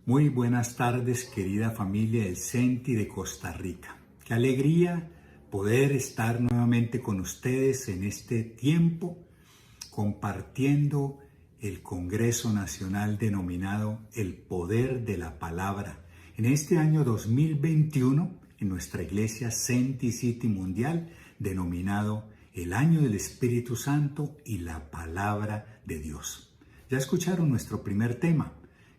Muy buenas tardes, querida familia del CENTI de Costa Rica. Qué alegría poder estar nuevamente con ustedes en este tiempo compartiendo el Congreso Nacional denominado El Poder de la Palabra. En este año 2021, en nuestra iglesia CENTI City Mundial, denominado el Año del Espíritu Santo y la Palabra de Dios. Ya escucharon nuestro primer tema,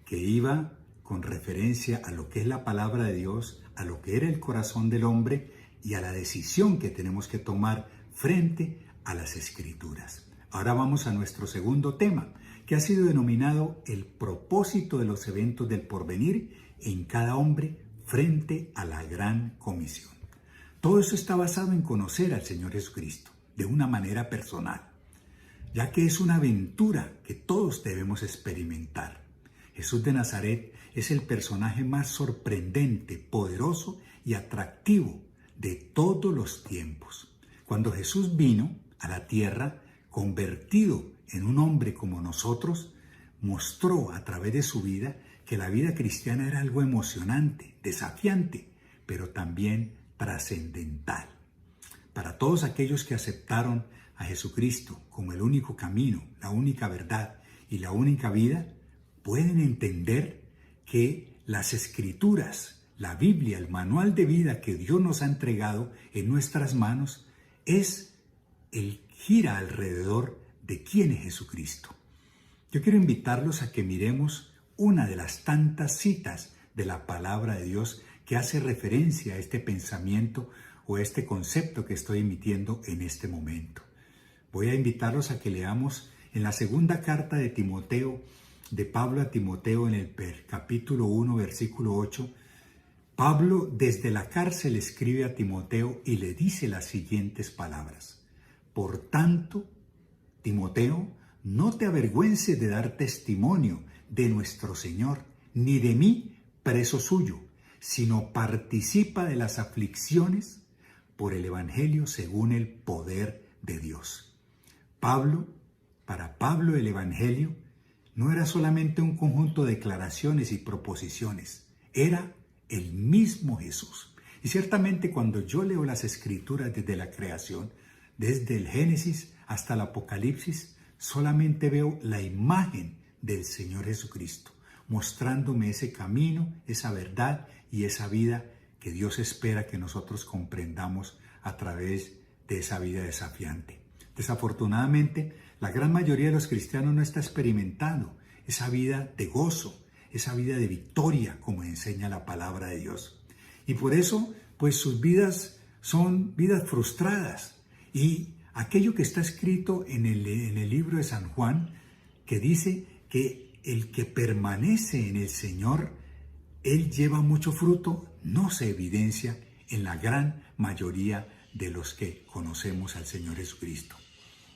que iba con referencia a lo que es la palabra de Dios, a lo que era el corazón del hombre y a la decisión que tenemos que tomar frente a las Escrituras. Ahora vamos a nuestro segundo tema, que ha sido denominado el propósito de los eventos del porvenir en cada hombre frente a la gran comisión. Todo eso está basado en conocer al Señor Jesucristo de una manera personal, ya que es una aventura que todos debemos experimentar. Jesús de Nazaret es el personaje más sorprendente, poderoso y atractivo de todos los tiempos. Cuando Jesús vino a la tierra, convertido en un hombre como nosotros, mostró a través de su vida que la vida cristiana era algo emocionante, desafiante, pero también trascendental. Para todos aquellos que aceptaron a Jesucristo como el único camino, la única verdad y la única vida, pueden entender que las Escrituras, la Biblia, el manual de vida que Dios nos ha entregado en nuestras manos, gira alrededor de quién es Jesucristo. Yo quiero invitarlos a que miremos una de las tantas citas de la palabra de Dios que hace referencia a este pensamiento o a este concepto que estoy emitiendo en este momento. Voy a invitarlos a que leamos en la segunda carta de Timoteo, de Pablo a Timoteo, en el capítulo 1, versículo 8. Pablo desde la cárcel escribe a Timoteo y le dice las siguientes palabras: Por tanto, Timoteo, no te avergüences de dar testimonio de nuestro Señor, ni de mí, preso suyo, sino participa de las aflicciones por el Evangelio según el poder de Dios. Para Pablo el Evangelio no era solamente un conjunto de declaraciones y proposiciones, era el mismo Jesús. Y ciertamente cuando yo leo las Escrituras desde la creación, desde el Génesis hasta el Apocalipsis, solamente veo la imagen del Señor Jesucristo, mostrándome ese camino, esa verdad y esa vida que Dios espera que nosotros comprendamos a través de esa vida desafiante. Desafortunadamente, la gran mayoría de los cristianos no está experimentando esa vida de gozo, esa vida de victoria, como enseña la palabra de Dios. Y por eso, pues sus vidas son vidas frustradas. Y aquello que está escrito en el libro de San Juan, que dice que el que permanece en el Señor, Él lleva mucho fruto, no se evidencia en la gran mayoría de los que conocemos al Señor Jesucristo.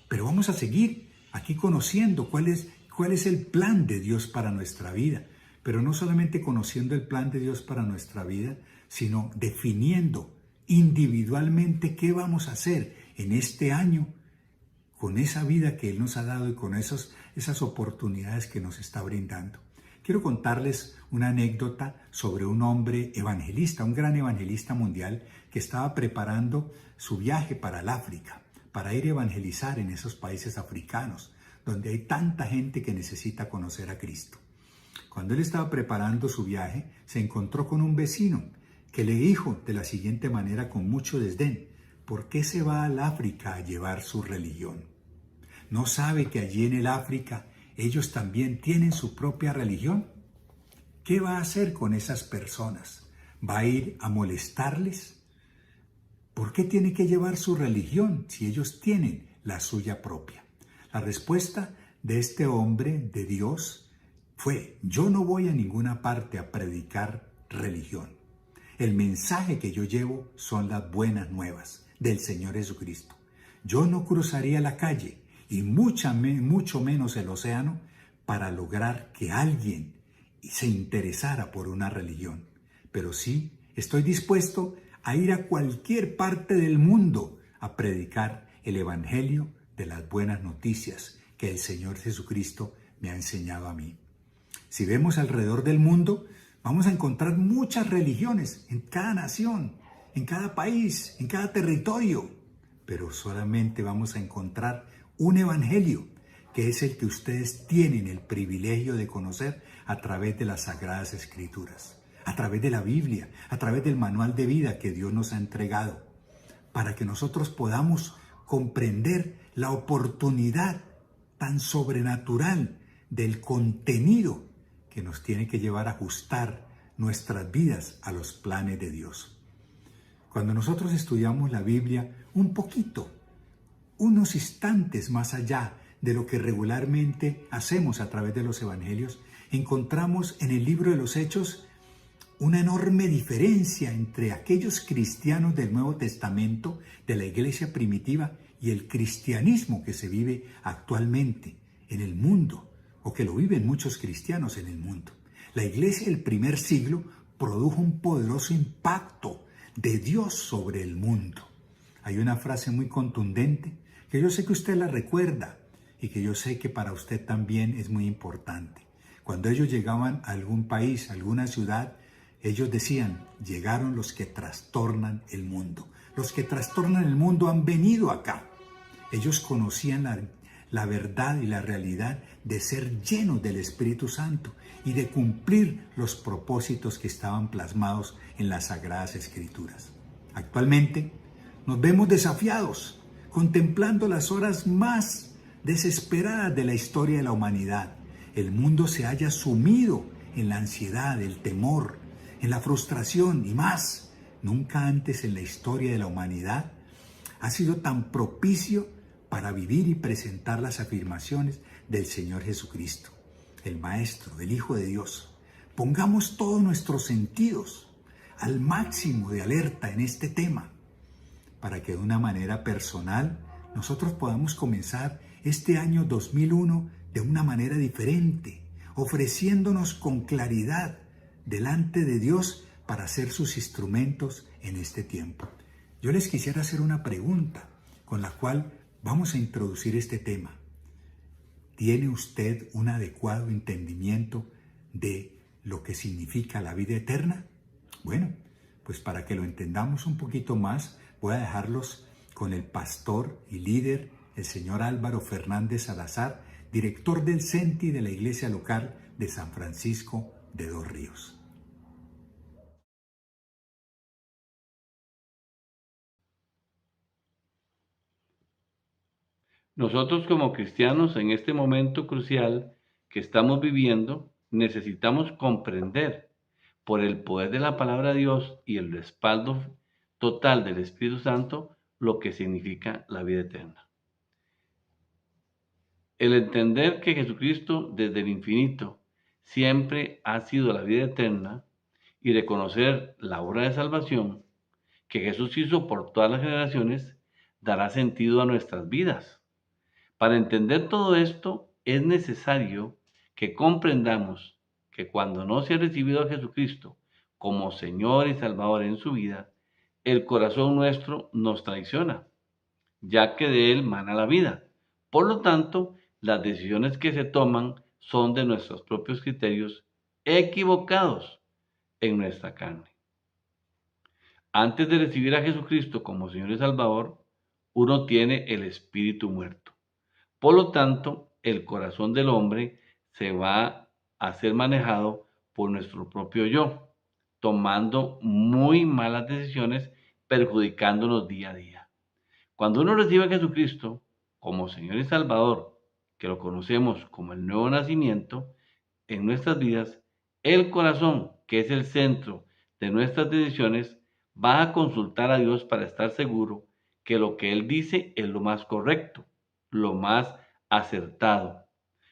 Pero vamos a seguir aquí conociendo cuál es el plan de Dios para nuestra vida. Pero no solamente conociendo el plan de Dios para nuestra vida, sino definiendo individualmente qué vamos a hacer en este año con esa vida que Él nos ha dado y con esas oportunidades que nos está brindando. Quiero contarles una anécdota sobre un hombre evangelista, un gran evangelista mundial que estaba preparando su viaje para el África, para ir a evangelizar en esos países africanos, donde hay tanta gente que necesita conocer a Cristo. Cuando él estaba preparando su viaje, se encontró con un vecino que le dijo de la siguiente manera con mucho desdén: ¿por qué se va al África a llevar su religión? ¿No sabe que allí en el África ellos también tienen su propia religión? ¿Qué va a hacer con esas personas? ¿Va a ir a molestarles? ¿Por qué tiene que llevar su religión si ellos tienen la suya propia? La respuesta de este hombre de Dios fue: yo no voy a ninguna parte a predicar religión. El mensaje que yo llevo son las buenas nuevas del Señor Jesucristo. Yo no cruzaría la calle y mucho menos el océano para lograr que alguien se interesara por una religión. Pero sí, estoy dispuesto a ir a cualquier parte del mundo a predicar el Evangelio de las buenas noticias que el Señor Jesucristo me ha enseñado a mí. Si vemos alrededor del mundo, Vamos a encontrar muchas religiones en cada nación, en cada país, en cada territorio, pero solamente vamos a encontrar un evangelio, que es el que ustedes tienen el privilegio de conocer a través de las Sagradas Escrituras, a través de la Biblia, a través del manual de vida que Dios nos ha entregado, para que nosotros podamos comprender la oportunidad tan sobrenatural del contenido que nos tiene que llevar a ajustar nuestras vidas a los planes de Dios. Cuando nosotros estudiamos la Biblia un poquito, unos instantes más allá de lo que regularmente hacemos a través de los evangelios, encontramos en el libro de los Hechos una enorme diferencia entre aquellos cristianos del Nuevo Testamento, de la iglesia primitiva, y el cristianismo que se vive actualmente en el mundo, o que lo viven muchos cristianos en el mundo. La iglesia del primer siglo produjo un poderoso impacto de Dios sobre el mundo. Hay una frase muy contundente que yo sé que usted la recuerda y que yo sé que para usted también es muy importante. Cuando ellos llegaban a algún país, a alguna ciudad, ellos decían: llegaron los que trastornan el mundo. Los que trastornan el mundo han venido acá. Ellos conocían la verdad y la realidad de ser llenos del Espíritu Santo y de cumplir los propósitos que estaban plasmados en las Sagradas Escrituras. Actualmente nos vemos desafiados, contemplando las horas más desesperadas de la historia de la humanidad. El mundo se halla sumido en la ansiedad, el temor, en la frustración y más. Nunca antes en la historia de la humanidad ha sido tan propicio para vivir y presentar las afirmaciones del Señor Jesucristo, el Maestro, el Hijo de Dios. Pongamos todos nuestros sentidos al máximo de alerta en este tema, para que de una manera personal nosotros podamos comenzar este año 2001 de una manera diferente, ofreciéndonos con claridad delante de Dios para ser sus instrumentos en este tiempo. Yo les quisiera hacer una pregunta con la cual vamos a introducir este tema. ¿Tiene usted un adecuado entendimiento de lo que significa la vida eterna? Bueno, pues para que lo entendamos un poquito más, voy a dejarlos con el pastor y líder, el señor Álvaro Fernández Salazar, director del CENTI de la iglesia local de San Francisco de Dos Ríos. Nosotros como cristianos en este momento crucial que estamos viviendo, necesitamos comprender por el poder de la palabra de Dios y el respaldo total del Espíritu Santo lo que significa la vida eterna. El entender que Jesucristo desde el infinito siempre ha sido la vida eterna y reconocer la obra de salvación que Jesús hizo por todas las generaciones dará sentido a nuestras vidas. Para entender todo esto es necesario que comprendamos que cuando no se ha recibido a Jesucristo como Señor y Salvador en su vida, el corazón nuestro nos traiciona, ya que de él mana la vida. Por lo tanto, las decisiones que se toman son de nuestros propios criterios equivocados en nuestra carne. Antes de recibir a Jesucristo como Señor y Salvador, uno tiene el espíritu muerto. Por lo tanto, el corazón del hombre se va a ser manejado por nuestro propio yo, tomando muy malas decisiones, perjudicándonos día a día. Cuando uno recibe a Jesucristo como Señor y Salvador, que lo conocemos como el nuevo nacimiento, en nuestras vidas, el corazón, que es el centro de nuestras decisiones, va a consultar a Dios para estar seguro que lo que Él dice es lo más correcto, lo más acertado,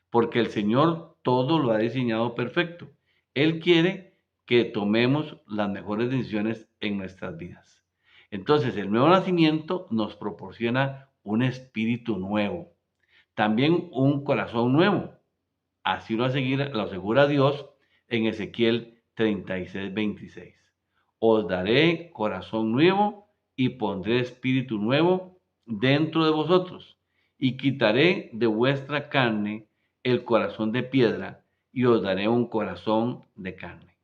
porque el Señor todo lo ha diseñado perfecto. Él quiere que tomemos las mejores decisiones en nuestras vidas. Entonces, el nuevo nacimiento nos proporciona un espíritu nuevo, también un corazón nuevo. Así lo asegura Dios en Ezequiel 36:26. Os daré corazón nuevo y pondré espíritu nuevo dentro de vosotros, y quitaré de vuestra carne el corazón de piedra, y os daré un corazón de carne.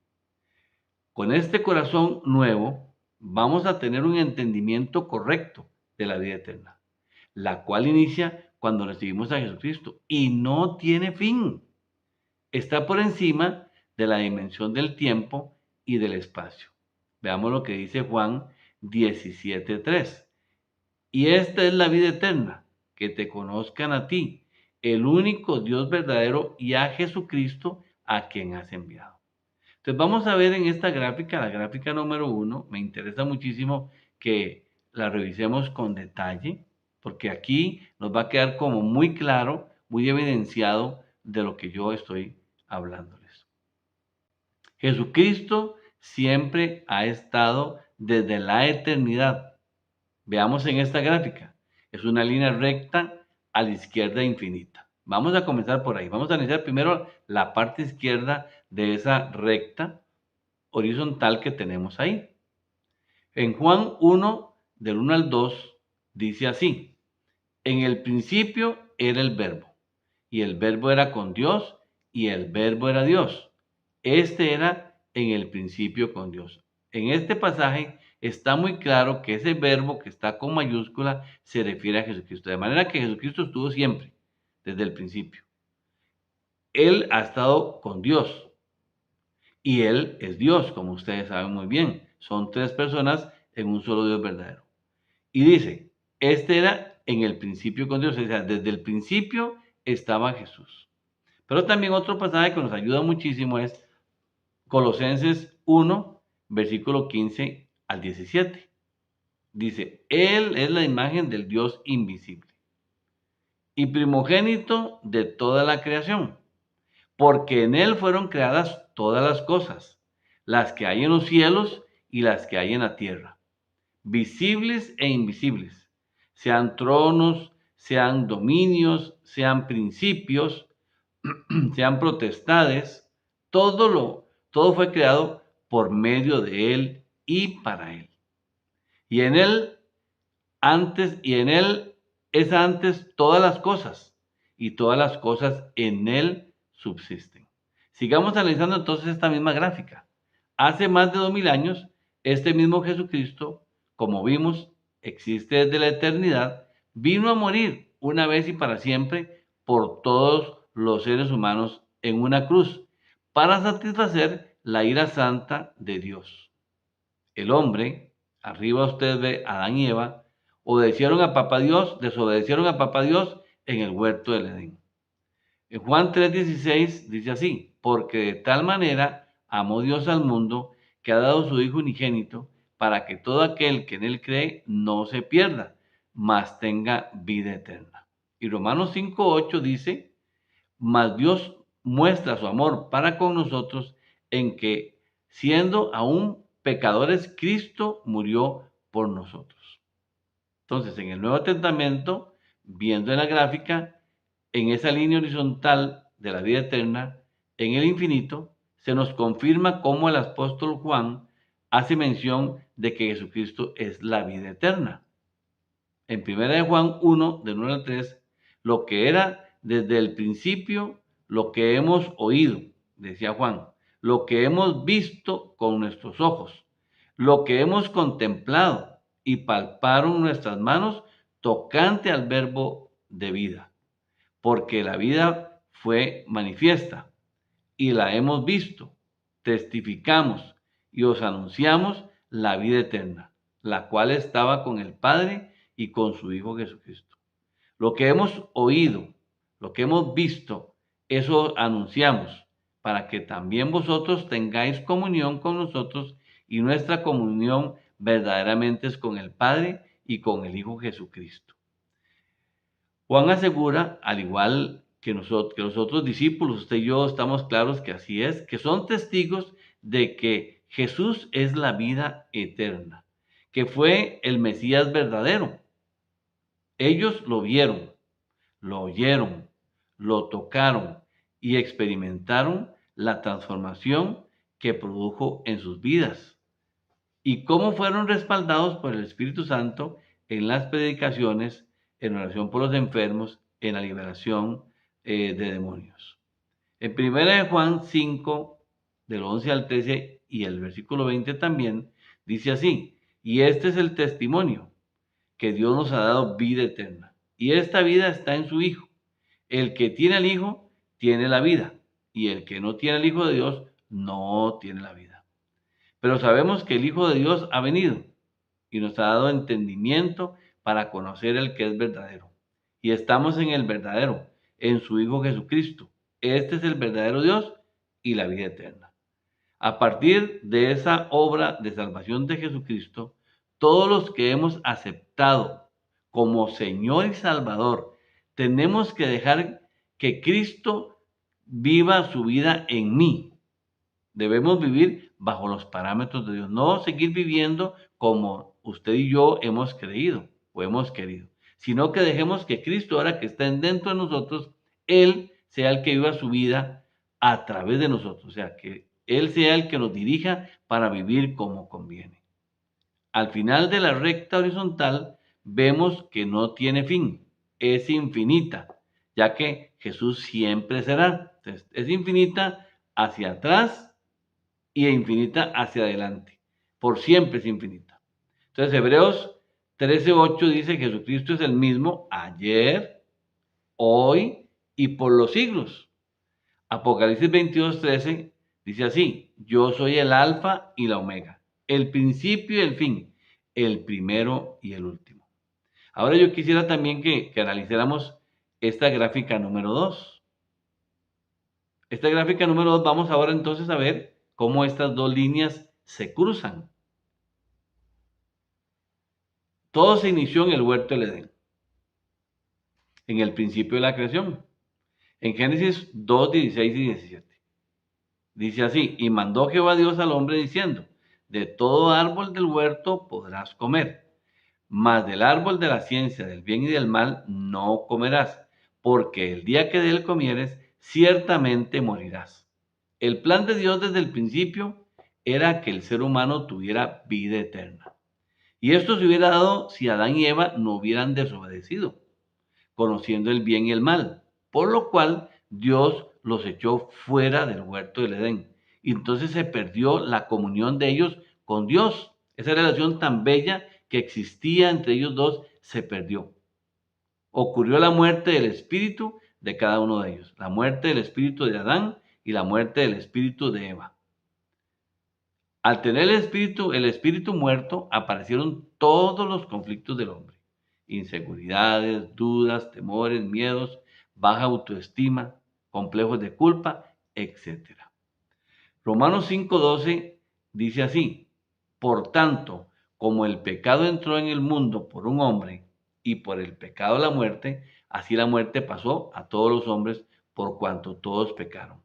Con este corazón nuevo vamos a tener un entendimiento correcto de la vida eterna, la cual inicia cuando recibimos a Jesucristo y no tiene fin. Está por encima de la dimensión del tiempo y del espacio. Veamos lo que dice Juan 17:3. Y esta es la vida eterna, que te conozcan a ti, el único Dios verdadero, y a Jesucristo, a quien has enviado. Entonces vamos a ver en esta gráfica, la gráfica número 1, me interesa muchísimo que la revisemos con detalle, porque aquí nos va a quedar como muy claro, muy evidenciado de lo que yo estoy hablándoles. Jesucristo siempre ha estado desde la eternidad. Veamos en esta gráfica. Es una línea recta a la izquierda infinita. Vamos a comenzar por ahí. Vamos a iniciar primero la parte izquierda de esa recta horizontal que tenemos ahí. En Juan 1, del 1 al 2, dice así: en el principio era el verbo, y el verbo era con Dios, y el verbo era Dios. Este era en el principio con Dios. En este pasaje está muy claro que ese verbo que está con mayúscula se refiere a Jesucristo. De manera que Jesucristo estuvo siempre, desde el principio. Él ha estado con Dios y Él es Dios, como ustedes saben muy bien. Son tres personas en un solo Dios verdadero. Y dice, este era en el principio con Dios, o sea, desde el principio estaba Jesús. Pero también otro pasaje que nos ayuda muchísimo es Colosenses 1, versículo 15 al 17. Dice, Él es la imagen del Dios invisible y primogénito de toda la creación, porque en Él fueron creadas todas las cosas, las que hay en los cielos y las que hay en la tierra, visibles e invisibles, sean tronos, sean dominios, sean principios, sean potestades, todo fue creado por medio de Él y para Él. Y en Él es antes todas las cosas, y todas las cosas en Él subsisten. Sigamos analizando entonces esta misma gráfica. Hace más de 2000 años, este mismo Jesucristo, como vimos, existe desde la eternidad, vino a morir una vez y para siempre por todos los seres humanos en una cruz, para satisfacer la ira santa de Dios. El hombre, arriba usted ve a Adán y Eva, desobedecieron a Papá Dios en el huerto del Edén. En Juan 3:16 dice así, porque de tal manera amó Dios al mundo que ha dado su Hijo unigénito para que todo aquel que en él cree no se pierda, mas tenga vida eterna. Y Romanos 5:8 dice, mas Dios muestra su amor para con nosotros en que, siendo aún pecadores, Cristo murió por nosotros. Entonces, en el Nuevo Testamento, viendo en la gráfica, en esa línea horizontal de la vida eterna, en el infinito, se nos confirma cómo el apóstol Juan hace mención de que Jesucristo es la vida eterna. En 1 Juan 1, del 1 al 3, lo que era desde el principio, lo que hemos oído, decía Juan, lo que hemos visto con nuestros ojos, lo que hemos contemplado y palparon nuestras manos tocante al verbo de vida, porque la vida fue manifiesta y la hemos visto, testificamos y os anunciamos la vida eterna, la cual estaba con el Padre y con su Hijo Jesucristo. Lo que hemos oído, lo que hemos visto, eso anunciamos, para que también vosotros tengáis comunión con nosotros, y nuestra comunión verdaderamente es con el Padre y con el Hijo Jesucristo. Juan asegura, al igual que los otros discípulos, usted y yo estamos claros que así es, que son testigos de que Jesús es la vida eterna, que fue el Mesías verdadero. Ellos lo vieron, lo oyeron, lo tocaron y experimentaron la transformación que produjo en sus vidas. Y cómo fueron respaldados por el Espíritu Santo en las predicaciones, en oración por los enfermos, en la liberación de demonios. En 1 Juan 5, del 11 al 13 y el versículo 20 también, dice así: y este es el testimonio, que Dios nos ha dado vida eterna, y esta vida está en su Hijo. El que tiene al Hijo tiene la vida, y el que no tiene al Hijo de Dios no tiene la vida. Pero sabemos que el Hijo de Dios ha venido y nos ha dado entendimiento para conocer el que es verdadero. Y estamos en el verdadero, en su Hijo Jesucristo. Este es el verdadero Dios y la vida eterna. A partir de esa obra de salvación de Jesucristo, todos los que hemos aceptado como Señor y Salvador, tenemos que dejar que Cristo viva su vida en mí. Debemos vivir bajo los parámetros de Dios, no seguir viviendo como usted y yo hemos creído o hemos querido, sino que dejemos que Cristo, ahora que está dentro de nosotros, Él sea el que viva su vida a través de nosotros, o sea, que Él sea el que nos dirija para vivir como conviene. Al final de la recta horizontal vemos que no tiene fin, es infinita, ya que Jesús siempre será. Entonces, es infinita hacia atrás y infinita hacia adelante. Por siempre es infinita. Entonces, Hebreos 13:8 dice: Jesucristo es el mismo ayer, hoy y por los siglos. Apocalipsis 22:13 dice así: yo soy el alfa y la omega, el principio y el fin, el primero y el último. Ahora yo quisiera también que analizáramos esta gráfica número 2. Esta gráfica número 2, vamos ahora entonces a ver cómo estas dos líneas se cruzan. Todo se inició en el huerto del Edén, en el principio de la creación, en Génesis 2, 16 y 17. Dice así: y mandó Jehová Dios al hombre diciendo: de todo árbol del huerto podrás comer, mas del árbol de la ciencia del bien y del mal no comerás, porque el día que de él comieres, ciertamente morirás. El plan de Dios desde el principio era que el ser humano tuviera vida eterna. Y esto se hubiera dado si Adán y Eva no hubieran desobedecido, conociendo el bien y el mal, por lo cual Dios los echó fuera del huerto del Edén. Y entonces se perdió la comunión de ellos con Dios. Esa relación tan bella que existía entre ellos dos se perdió. Ocurrió la muerte del espíritu de cada uno de ellos, la muerte del espíritu de Adán y la muerte del espíritu de Eva. Al tener el espíritu muerto, aparecieron todos los conflictos del hombre: inseguridades, dudas, temores, miedos, baja autoestima, complejos de culpa, etc. Romanos 5:12 dice así: por tanto, como el pecado entró en el mundo por un hombre, y por el pecado la muerte, así la muerte pasó a todos los hombres por cuanto todos pecaron.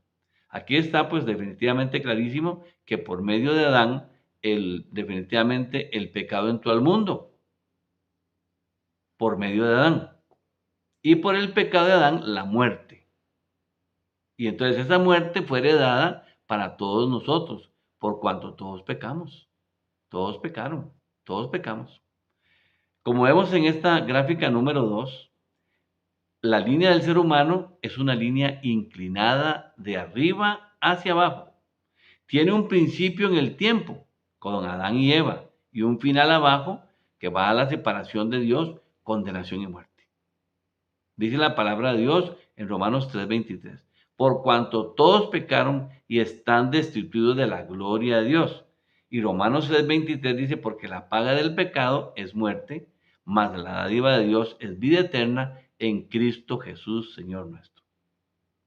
Aquí está pues definitivamente clarísimo que por medio de Adán, definitivamente el pecado entró al mundo, por medio de Adán. Y por el pecado de Adán, la muerte. Y entonces esa muerte fue heredada para todos nosotros, por cuanto todos pecamos. Todos pecaron, todos pecamos. Como vemos en esta gráfica número 2, la línea del ser humano es una línea inclinada de arriba hacia abajo. Tiene un principio en el tiempo, con Adán y Eva, y un final abajo que va a la separación de Dios, condenación y muerte. Dice la palabra de Dios en Romanos 3:23: por cuanto todos pecaron y están destituidos de la gloria de Dios. Y Romanos 3:23 dice: porque la paga del pecado es muerte, mas la dádiva de Dios es vida eterna en Cristo Jesús, Señor nuestro.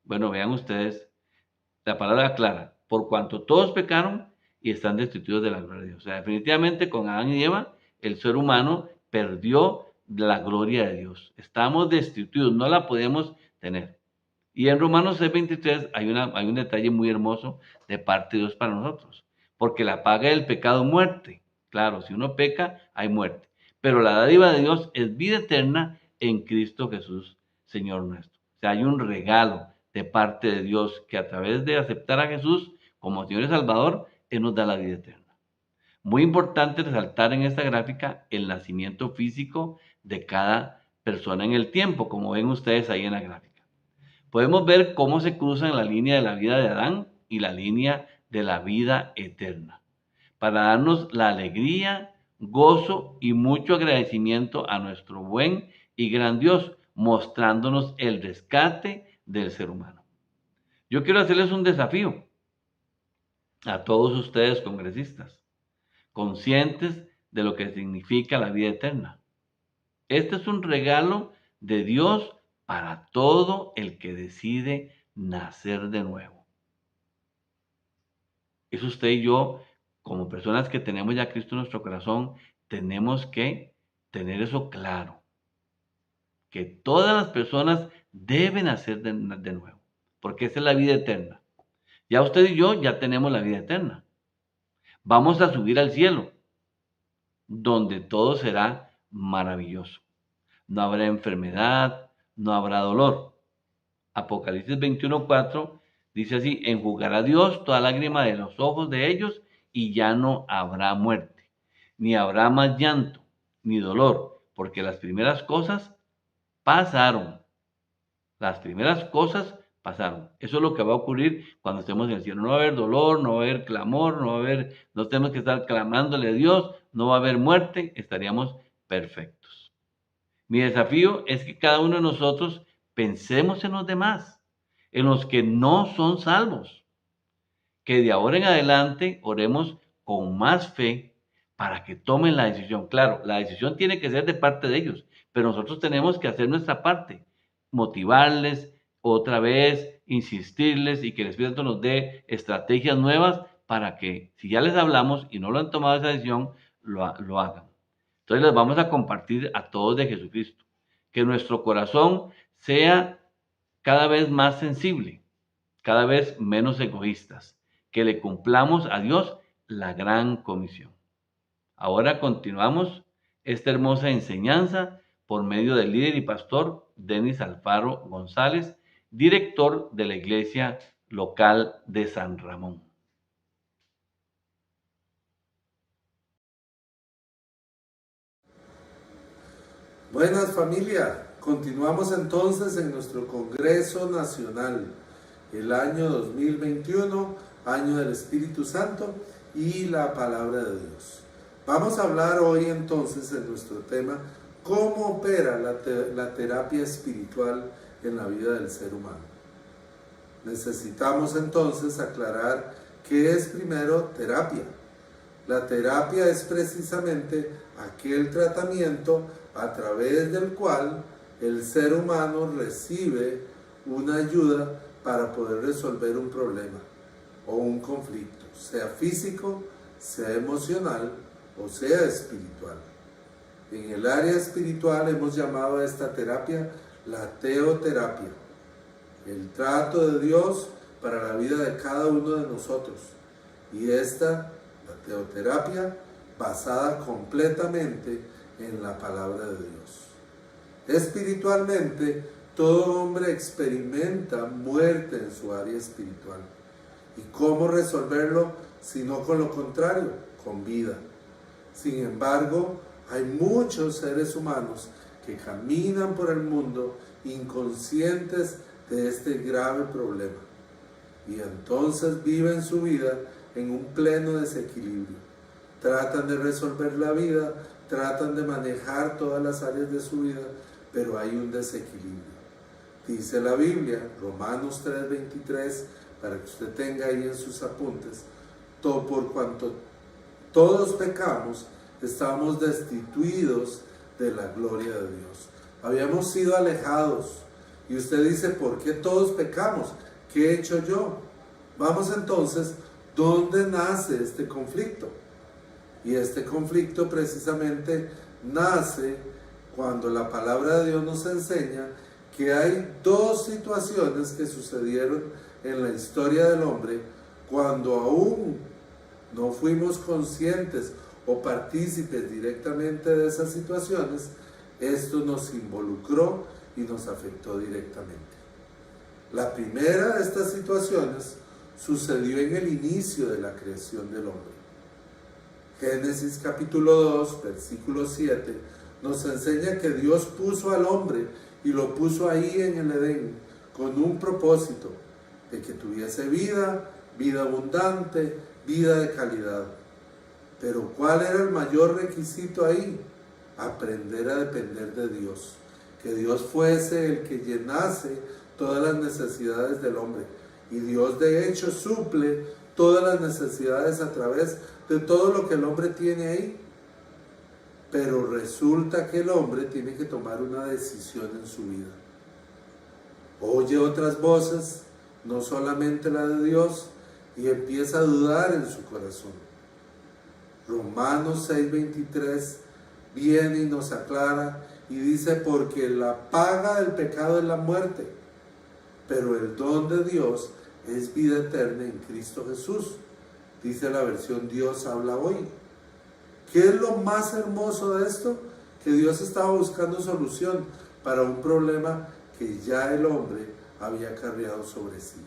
Bueno, vean ustedes la palabra clara: por cuanto todos pecaron y están destituidos de la gloria de Dios. O sea, definitivamente con Adán y Eva, el ser humano perdió la gloria de Dios. Estamos destituidos, no la podemos tener. Y en Romanos 6:23 hay un detalle muy hermoso de parte de Dios para nosotros. Porque la paga del pecado es muerte. Claro, si uno peca, hay muerte. Pero la dádiva de Dios es vida eterna en Cristo Jesús, Señor nuestro. O sea, hay un regalo de parte de Dios que a través de aceptar a Jesús como Señor y Salvador, Él nos da la vida eterna. Muy importante resaltar en esta gráfica el nacimiento físico de cada persona en el tiempo, como ven ustedes ahí en la gráfica. Podemos ver cómo se cruzan la línea de la vida de Adán y la línea de la vida eterna, para darnos la alegría, gozo y mucho agradecimiento a nuestro buen y gran Dios, mostrándonos el rescate del ser humano. Yo quiero hacerles un desafío a todos ustedes congresistas, conscientes de lo que significa la vida eterna. Este es un regalo de Dios para todo el que decide nacer de nuevo. Es usted y yo, como personas que tenemos ya a Cristo en nuestro corazón, tenemos que tener eso claro, que todas las personas deben nacer de nuevo, porque esa es la vida eterna. Ya usted y yo ya tenemos la vida eterna. Vamos a subir al cielo, donde todo será maravilloso. No habrá enfermedad, no habrá dolor. Apocalipsis 21:4 dice así: enjugará Dios toda lágrima de los ojos de ellos y ya no habrá muerte, ni habrá más llanto, ni dolor, porque las primeras cosas pasaron. Las primeras cosas pasaron. Eso es lo que va a ocurrir cuando estemos en el cielo. No va a haber dolor, no va a haber clamor, no tenemos que estar clamándole a Dios, no va a haber muerte, estaríamos perfectos. Mi desafío es que cada uno de nosotros pensemos en los demás, en los que no son salvos, que de ahora en adelante oremos con más fe para que tomen la decisión. Claro, la decisión tiene que ser de parte de ellos, pero nosotros tenemos que hacer nuestra parte, motivarles otra vez, insistirles y que el Espíritu nos dé estrategias nuevas para que, si ya les hablamos y no lo han tomado esa decisión, lo hagan. Entonces les vamos a compartir a todos de Jesucristo, que nuestro corazón sea cada vez más sensible, cada vez menos egoístas, que le cumplamos a Dios la gran comisión. Ahora continuamos esta hermosa enseñanza por medio del líder y pastor Denis Alfaro González, director de la iglesia local de San Ramón. Buenas familia, continuamos entonces en nuestro Congreso Nacional, el año 2021, año del Espíritu Santo y la Palabra de Dios. Vamos a hablar hoy entonces en nuestro tema, cómo opera la terapia espiritual en la vida del ser humano. Necesitamos entonces aclarar qué es primero terapia. La terapia es precisamente aquel tratamiento a través del cual el ser humano recibe una ayuda para poder resolver un problema o un conflicto, sea físico, sea emocional o sea espiritual. En el área espiritual hemos llamado a esta terapia la teoterapia, el trato de Dios para la vida de cada uno de nosotros. Y esta, la teoterapia, basada completamente en la palabra de Dios. Espiritualmente, todo hombre experimenta muerte en su área espiritual. ¿Y cómo resolverlo si no con lo contrario? Con vida. Sin embargo, hay muchos seres humanos que caminan por el mundo inconscientes de este grave problema. Y entonces viven su vida en un pleno desequilibrio. Tratan de resolver la vida, tratan de manejar todas las áreas de su vida, pero hay un desequilibrio. Dice la Biblia, Romanos 3:23, para que usted tenga ahí en sus apuntes, por cuanto todos pecamos, estamos destituidos de la gloria de Dios. Habíamos sido alejados. Y usted dice, ¿por qué todos pecamos? ¿Qué he hecho yo? Vamos entonces, ¿dónde nace este conflicto? Y este conflicto precisamente nace cuando la palabra de Dios nos enseña que hay dos situaciones que sucedieron en la historia del hombre cuando aún no fuimos conscientes o partícipes directamente de esas situaciones. Esto nos involucró y nos afectó directamente. La primera de estas situaciones sucedió en el inicio de la creación del hombre. Génesis capítulo 2, versículo 7, nos enseña que Dios puso al hombre y lo puso ahí en el Edén con un propósito de que tuviese vida, vida abundante, vida de calidad. Pero ¿cuál era el mayor requisito ahí? Aprender a depender de Dios. Que Dios fuese el que llenase todas las necesidades del hombre. Y Dios de hecho suple todas las necesidades a través de todo lo que el hombre tiene ahí. Pero resulta que el hombre tiene que tomar una decisión en su vida. Oye otras voces, no solamente la de Dios, y empieza a dudar en su corazón. Romanos 6:23 viene y nos aclara y dice: porque la paga del pecado es la muerte, pero el don de Dios es vida eterna en Cristo Jesús. Dice la versión Dios habla hoy. ¿Qué es lo más hermoso de esto? Que Dios estaba buscando solución para un problema que ya el hombre había cargado sobre sí.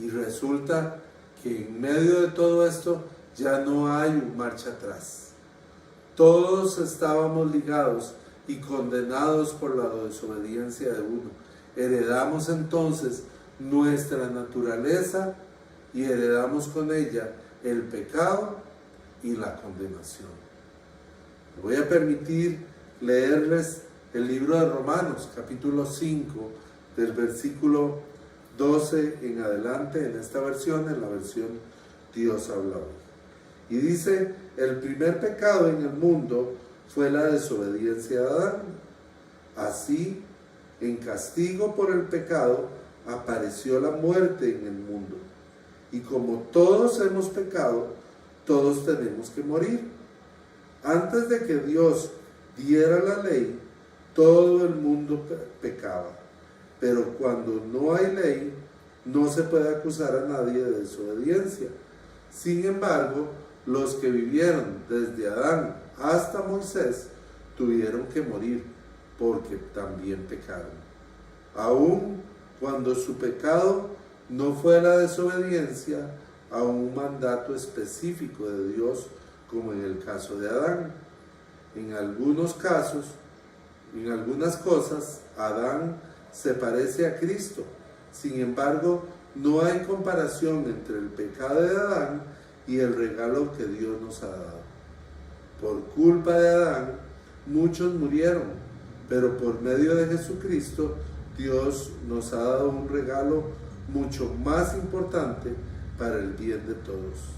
Y resulta que en medio de todo esto ya no hay un marcha atrás. Todos estábamos ligados y condenados por la desobediencia de uno. Heredamos entonces nuestra naturaleza y heredamos con ella el pecado y la condenación. Me voy a permitir leerles el libro de Romanos, capítulo 5, del versículo 12 en adelante, en esta versión, en la versión Dios habla hoy. Y dice: el primer pecado en el mundo fue la desobediencia de Adán. Así, en castigo por el pecado, apareció la muerte en el mundo. Y como todos hemos pecado, todos tenemos que morir. Antes de que Dios diera la ley, todo el mundo pecaba. Pero cuando no hay ley, no se puede acusar a nadie de desobediencia. Sin embargo, los que vivieron desde Adán hasta Moisés tuvieron que morir porque también pecaron. Aun cuando su pecado no fue la desobediencia a un mandato específico de Dios, como en el caso de Adán. En algunos casos, en algunas cosas, Adán se parece a Cristo. Sin embargo, no hay comparación entre el pecado de Adán y el regalo que Dios nos ha dado. Por culpa de Adán, muchos murieron, pero por medio de Jesucristo, Dios nos ha dado un regalo mucho más importante para el bien de todos.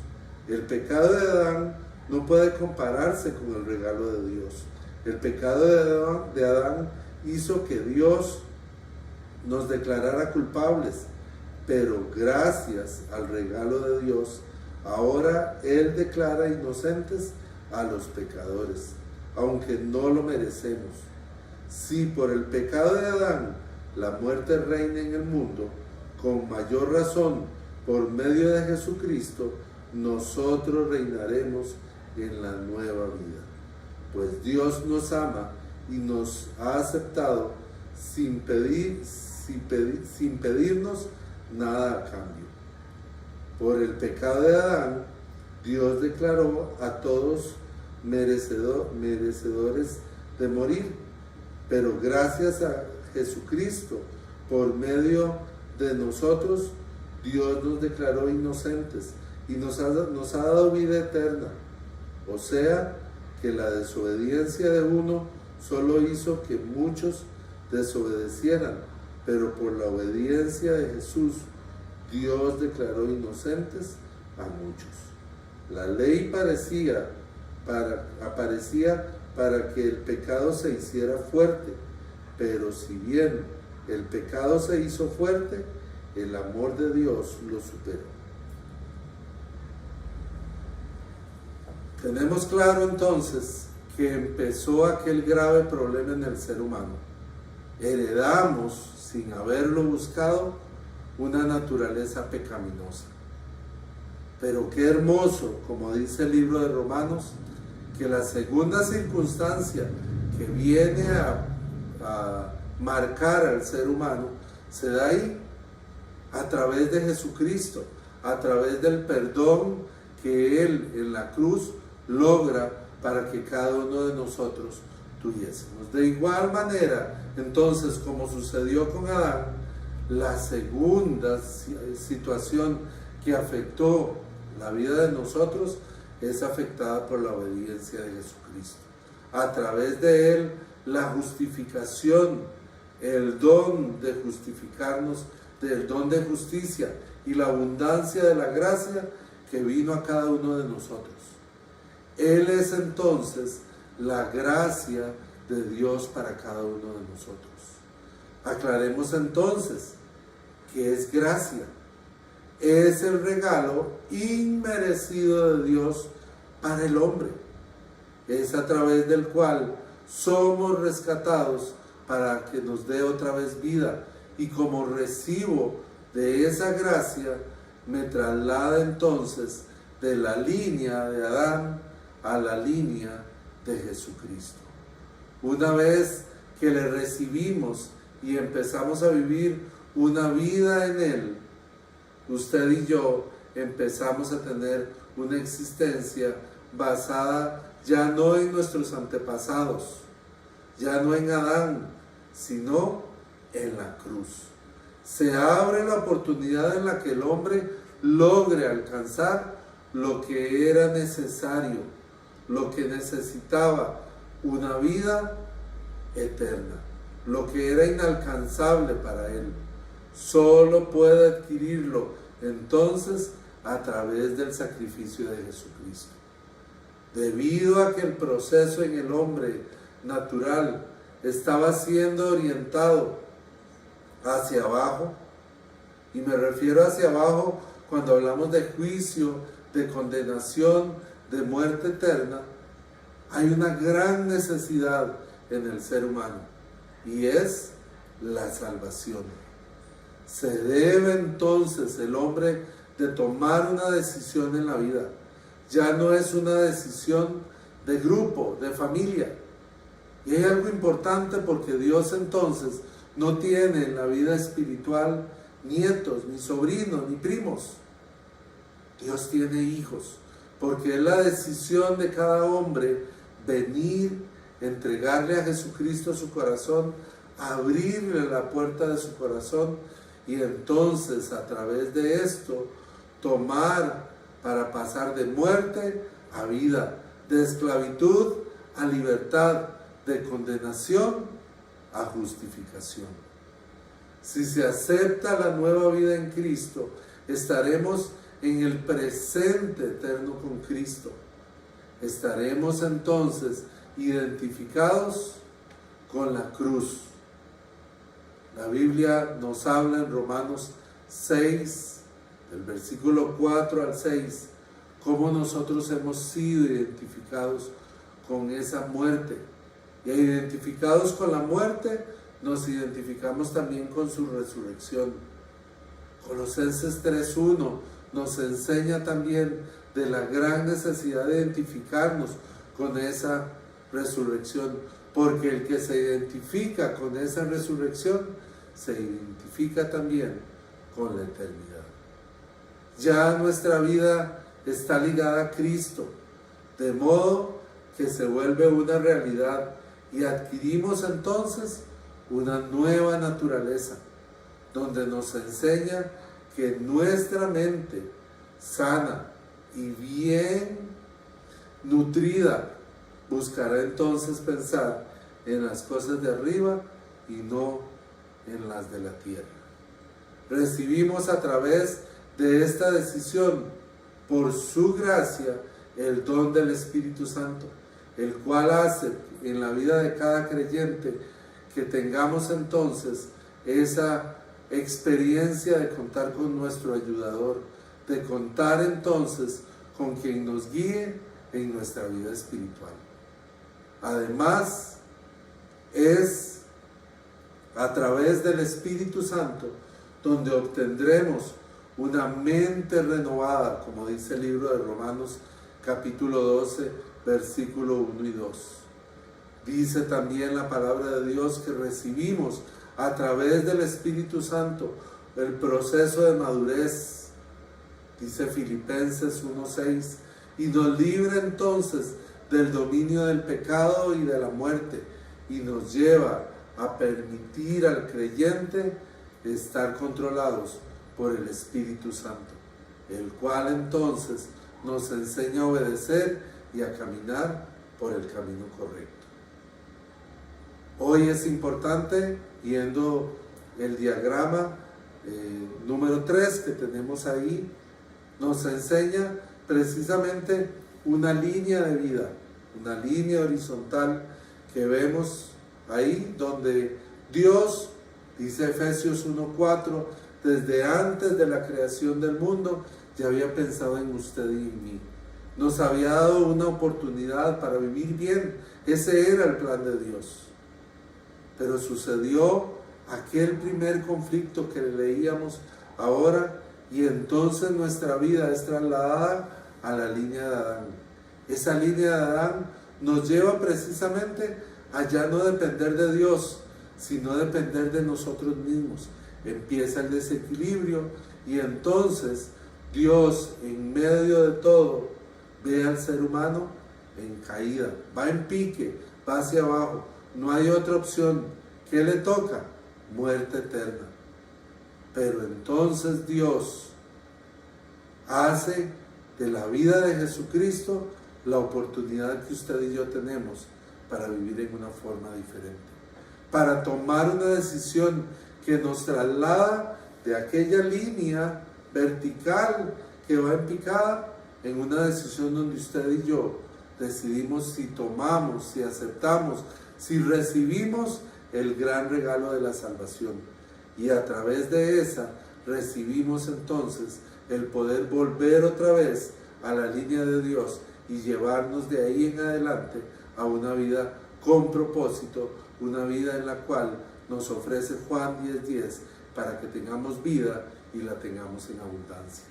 El pecado de Adán no puede compararse con el regalo de Dios. El pecado de Adán hizo que Dios nos declarara culpables, pero gracias al regalo de Dios, ahora Él declara inocentes a los pecadores, aunque no lo merecemos. Si por el pecado de Adán la muerte reina en el mundo, con mayor razón, por medio de Jesucristo, nosotros reinaremos en la nueva vida. Pues Dios nos ama y nos ha aceptado sin pedirnos nada a cambio. Por el pecado de Adán, Dios declaró a todos merecedores de morir, pero gracias a Jesucristo, por medio de nosotros, Dios nos declaró inocentes y nos ha dado vida eterna. O sea, que la desobediencia de uno solo hizo que muchos desobedecieran, pero por la obediencia de Jesús, Dios declaró inocentes a muchos. La ley aparecía para que el pecado se hiciera fuerte, pero si bien el pecado se hizo fuerte, el amor de Dios lo superó. Tenemos claro entonces que empezó aquel grave problema en el ser humano. Heredamos, sin haberlo buscado, una naturaleza pecaminosa. Pero qué hermoso, como dice el libro de Romanos, que la segunda circunstancia que viene a marcar al ser humano se da ahí, a través de Jesucristo, a través del perdón que Él en la cruz logra para que cada uno de nosotros tuviésemos. De igual manera, entonces, como sucedió con Adán, la segunda situación que afectó la vida de nosotros es afectada por la obediencia de Jesucristo. A través de Él, la justificación, el don de justificarnos, del don de justicia y la abundancia de la gracia que vino a cada uno de nosotros. Él es entonces la gracia de Dios para cada uno de nosotros. Aclaremos entonces que es gracia. Es el regalo inmerecido de Dios para el hombre. Es a través del cual somos rescatados para que nos dé otra vez vida. Y como recibo de esa gracia, me traslada entonces de la línea de Adán a la línea de Jesucristo. Una vez que le recibimos y empezamos a vivir una vida en Él, usted y yo empezamos a tener una existencia basada ya no en nuestros antepasados, ya no en Adán, sino en la cruz. Se abre la oportunidad en la que el hombre logre alcanzar lo que era necesario, lo que necesitaba, una vida eterna, lo que era inalcanzable para él. Solo puede adquirirlo entonces a través del sacrificio de Jesucristo. Debido a que el proceso en el hombre natural estaba siendo orientado hacia abajo, y me refiero hacia abajo cuando hablamos de juicio, de condenación, de muerte eterna, hay una gran necesidad en el ser humano, y es la salvación. Se debe entonces el hombre de tomar una decisión en la vida. Ya no es una decisión de grupo, de familia. Y hay algo importante, porque Dios entonces no tiene en la vida espiritual nietos, ni sobrinos, ni primos. Dios tiene hijos, porque es la decisión de cada hombre venir, entregarle a Jesucristo su corazón, abrirle la puerta de su corazón, y entonces a través de esto tomar para pasar de muerte a vida, de esclavitud a libertad, de condenación a justificación. Si se acepta la nueva vida en Cristo, estaremos en el presente eterno con Cristo. Estaremos entonces identificados con la cruz. La Biblia nos habla en Romanos 6, del versículo 4 al 6, cómo nosotros hemos sido identificados con esa muerte. Y identificados con la muerte, nos identificamos también con su resurrección. Colosenses 3:1 nos enseña también de la gran necesidad de identificarnos con esa resurrección, porque el que se identifica con esa resurrección se identifica también con la eternidad. Ya nuestra vida está ligada a Cristo, de modo que se vuelve una realidad, y adquirimos entonces una nueva naturaleza, donde nos enseña que nuestra mente sana y bien nutrida buscará entonces pensar en las cosas de arriba y no en las de la tierra. Recibimos a través de esta decisión, por su gracia, el don del Espíritu Santo, el cual hace en la vida de cada creyente que tengamos entonces esa experiencia de contar con nuestro ayudador, de contar entonces con quien nos guíe en nuestra vida espiritual. Además, es a través del Espíritu Santo donde obtendremos una mente renovada, como dice el libro de Romanos capítulo 12, versículo 1 y 2. Dice también la palabra de Dios que recibimos a través del Espíritu Santo el proceso de madurez, dice Filipenses 1:6, y nos libra entonces del dominio del pecado y de la muerte, y nos lleva a permitir al creyente estar controlados por el Espíritu Santo. el cual entonces nos enseña a obedecer y a caminar por el camino correcto. Hoy es importante, viendo el diagrama número 3 que tenemos ahí, nos enseña precisamente una línea de vida, una línea horizontal que vemos ahí donde Dios, dice Efesios 1:4, desde antes de la creación del mundo ya había pensado en usted y en mí. Nos había dado una oportunidad para vivir bien. Ese era el plan de Dios. Pero sucedió aquel primer conflicto que leíamos ahora, y entonces nuestra vida es trasladada a la línea de Adán. Esa línea de Adán nos lleva precisamente a ya no depender de Dios, sino depender de nosotros mismos. Empieza el desequilibrio y entonces Dios, en medio de todo, ve al ser humano en caída, va en pique, va hacia abajo. No hay otra opción. ¿Qué le toca? Muerte eterna. Pero entonces Dios hace de la vida de Jesucristo la oportunidad que usted y yo tenemos para vivir en una forma diferente, para tomar una decisión que nos traslada de aquella línea vertical que va en picada, en una decisión donde usted y yo decidimos si tomamos, si aceptamos, si recibimos el gran regalo de la salvación. Y a través de esa recibimos entonces el poder volver otra vez a la línea de Dios y llevarnos de ahí en adelante a una vida con propósito, una vida en la cual nos ofrece Juan 10:10 para que tengamos vida y la tengamos en abundancia.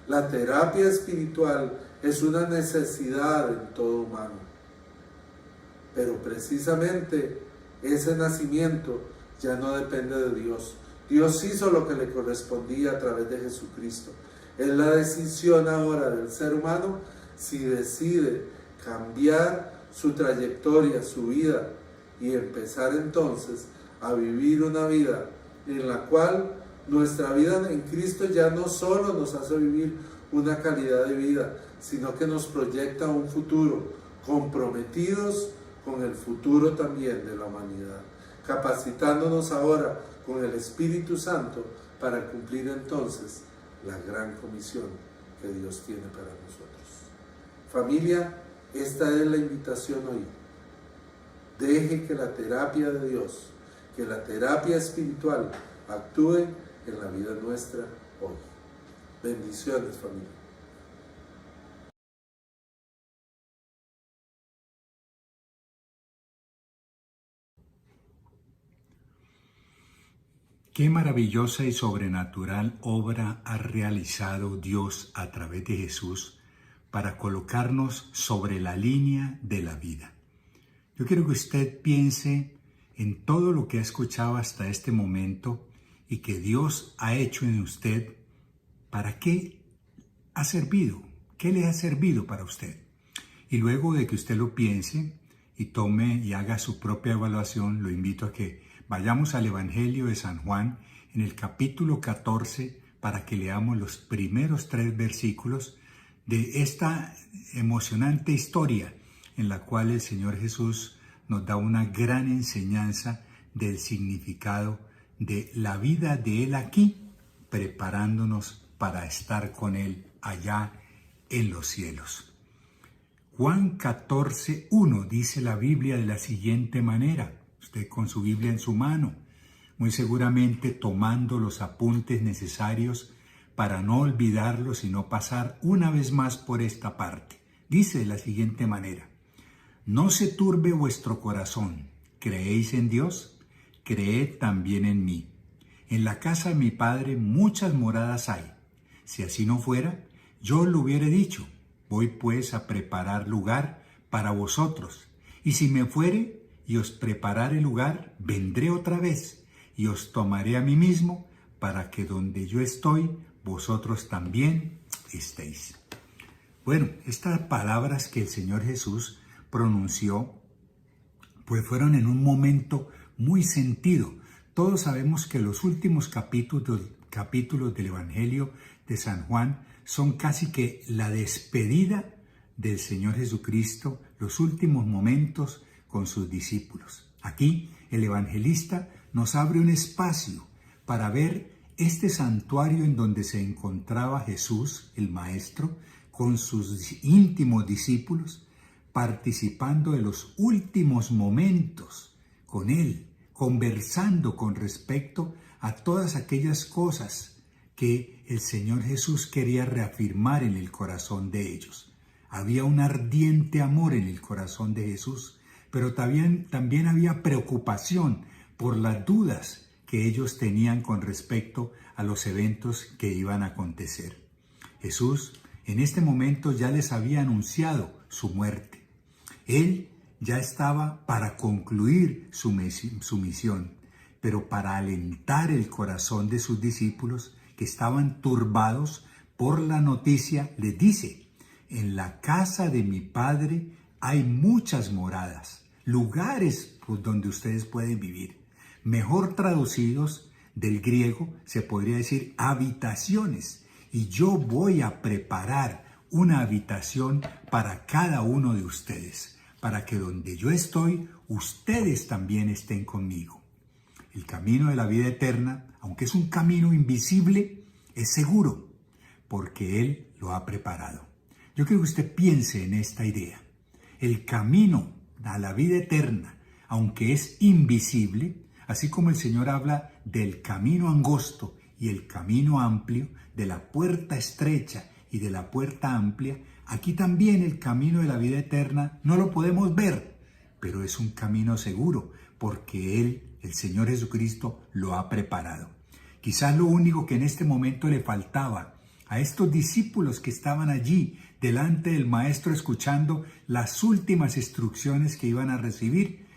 La terapia espiritual es una necesidad en todo humano, pero precisamente ese nacimiento ya no depende de Dios. Dios hizo lo que le correspondía a través de Jesucristo. Es la decisión ahora del ser humano si decide cambiar su trayectoria, su vida, y empezar entonces a vivir una vida en la cual nuestra vida en Cristo ya no solo nos hace vivir una calidad de vida, sino que nos proyecta un futuro, comprometidos con el futuro también de la humanidad, capacitándonos ahora con el Espíritu Santo para cumplir entonces la gran comisión que Dios tiene para nosotros. Familia, esta es la invitación hoy. Deje que la terapia de Dios, que la terapia espiritual actúe en la vida nuestra hoy. Bendiciones, familia. Qué maravillosa y sobrenatural obra ha realizado Dios a través de Jesús para colocarnos sobre la línea de la vida. Yo quiero que usted piense en todo lo que ha escuchado hasta este momento y que Dios ha hecho en usted. ¿Para qué ha servido? ¿Qué le ha servido para usted? Y luego de que usted lo piense y tome y haga su propia evaluación, lo invito a que vayamos al Evangelio de San Juan en el capítulo 14 para que leamos los primeros 3 versículos de esta emocionante historia en la cual el Señor Jesús nos da una gran enseñanza del significado de la vida de Él aquí, preparándonos para estar con Él allá en los cielos. Juan 14:1 dice la Biblia de la siguiente manera, usted con su Biblia en su mano, muy seguramente tomando los apuntes necesarios para no olvidarlos y no pasar una vez más por esta parte. Dice de la siguiente manera: no se turbe vuestro corazón, ¿creéis en Dios? Creed también en mí. En la casa de mi Padre muchas moradas hay. Si así no fuera, yo os lo hubiera dicho. Voy pues a preparar lugar para vosotros. Y si me fuere y os preparare lugar, vendré otra vez y os tomaré a mí mismo, para que donde yo estoy, vosotros también estéis. Bueno, estas palabras que el Señor Jesús pronunció, pues fueron en un momento muy sentido. Todos sabemos que los últimos capítulos del Evangelio de San Juan son casi que la despedida del Señor Jesucristo, los últimos momentos con sus discípulos. Aquí el evangelista nos abre un espacio para ver este santuario en donde se encontraba Jesús, el Maestro, con sus íntimos discípulos, participando de los últimos momentos con Él, conversando con respecto a todas aquellas cosas que el Señor Jesús quería reafirmar en el corazón de ellos. Había un ardiente amor en el corazón de Jesús, pero también había preocupación por las dudas que ellos tenían con respecto a los eventos que iban a acontecer. Jesús en este momento ya les había anunciado su muerte. Él ya estaba para concluir su misión, pero para alentar el corazón de sus discípulos que estaban turbados por la noticia, les dice: en la casa de mi Padre hay muchas moradas, lugares donde ustedes pueden vivir. Mejor traducidos del griego se podría decir habitaciones, y yo voy a preparar una habitación para cada uno de ustedes, para que donde yo estoy, ustedes también estén conmigo. El camino de la vida eterna, aunque es un camino invisible, es seguro, porque Él lo ha preparado. Yo quiero que usted piense en esta idea. El camino a la vida eterna, aunque es invisible, así como el Señor habla del camino angosto y el camino amplio, de la puerta estrecha y de la puerta amplia, aquí también el camino de la vida eterna no lo podemos ver, pero es un camino seguro, porque Él, el Señor Jesucristo, lo ha preparado. Quizás lo único que en este momento le faltaba a estos discípulos que estaban allí delante del Maestro escuchando las últimas instrucciones que iban a recibir,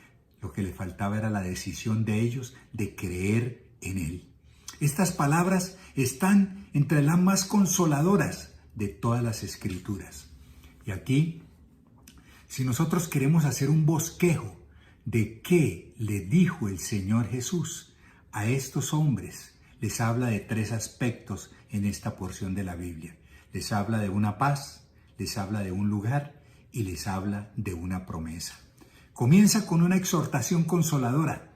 lo que le faltaba era la decisión de ellos de creer en Él. Estas palabras están entre las más consoladoras de todas las Escrituras. Y aquí, si nosotros queremos hacer un bosquejo de qué le dijo el Señor Jesús a estos hombres, les habla de tres aspectos en esta porción de la Biblia. Les habla de una paz, les habla de un lugar y les habla de una promesa. Comienza con una exhortación consoladora.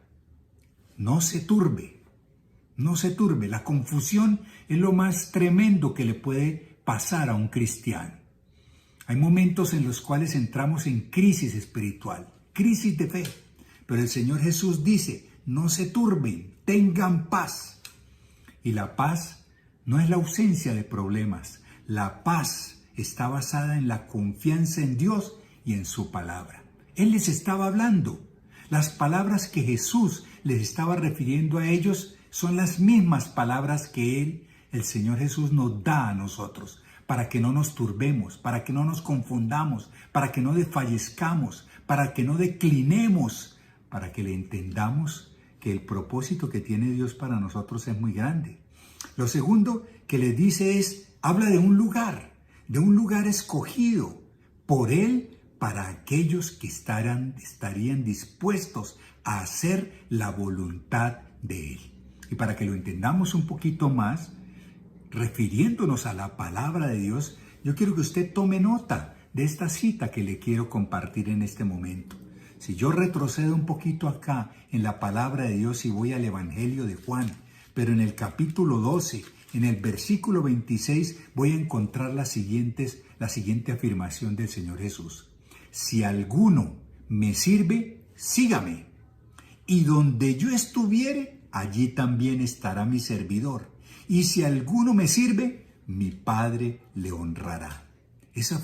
No se turbe, no se turbe. La confusión es lo más tremendo que le puede pasar a un cristiano. Hay momentos en los cuales entramos en crisis espiritual, crisis de fe. Pero el Señor Jesús dice: no se turben, tengan paz. Y la paz no es la ausencia de problemas. La paz está basada en la confianza en Dios y en su palabra. Él les estaba hablando. Las palabras que Jesús les estaba refiriendo a ellos son las mismas palabras que Él, el Señor Jesús, nos da a nosotros, para que no nos turbemos, para que no nos confundamos, para que no desfallezcamos, para que no declinemos, para que le entendamos que el propósito que tiene Dios para nosotros es muy grande. Lo segundo que les dice habla de un lugar escogido por Él para aquellos que estarían dispuestos a hacer la voluntad de Él. Y para que lo entendamos un poquito más, refiriéndonos a la palabra de Dios, yo quiero que usted tome nota de esta cita que le quiero compartir en este momento. Si yo retrocedo un poquito acá en la palabra de Dios y voy al Evangelio de Juan, pero en el capítulo 12, en el versículo 26, voy a encontrar la siguiente afirmación del Señor Jesús. Si alguno me sirve, sígame. Y donde yo estuviere, allí también estará mi servidor. Y si alguno me sirve, mi Padre le honrará. Esa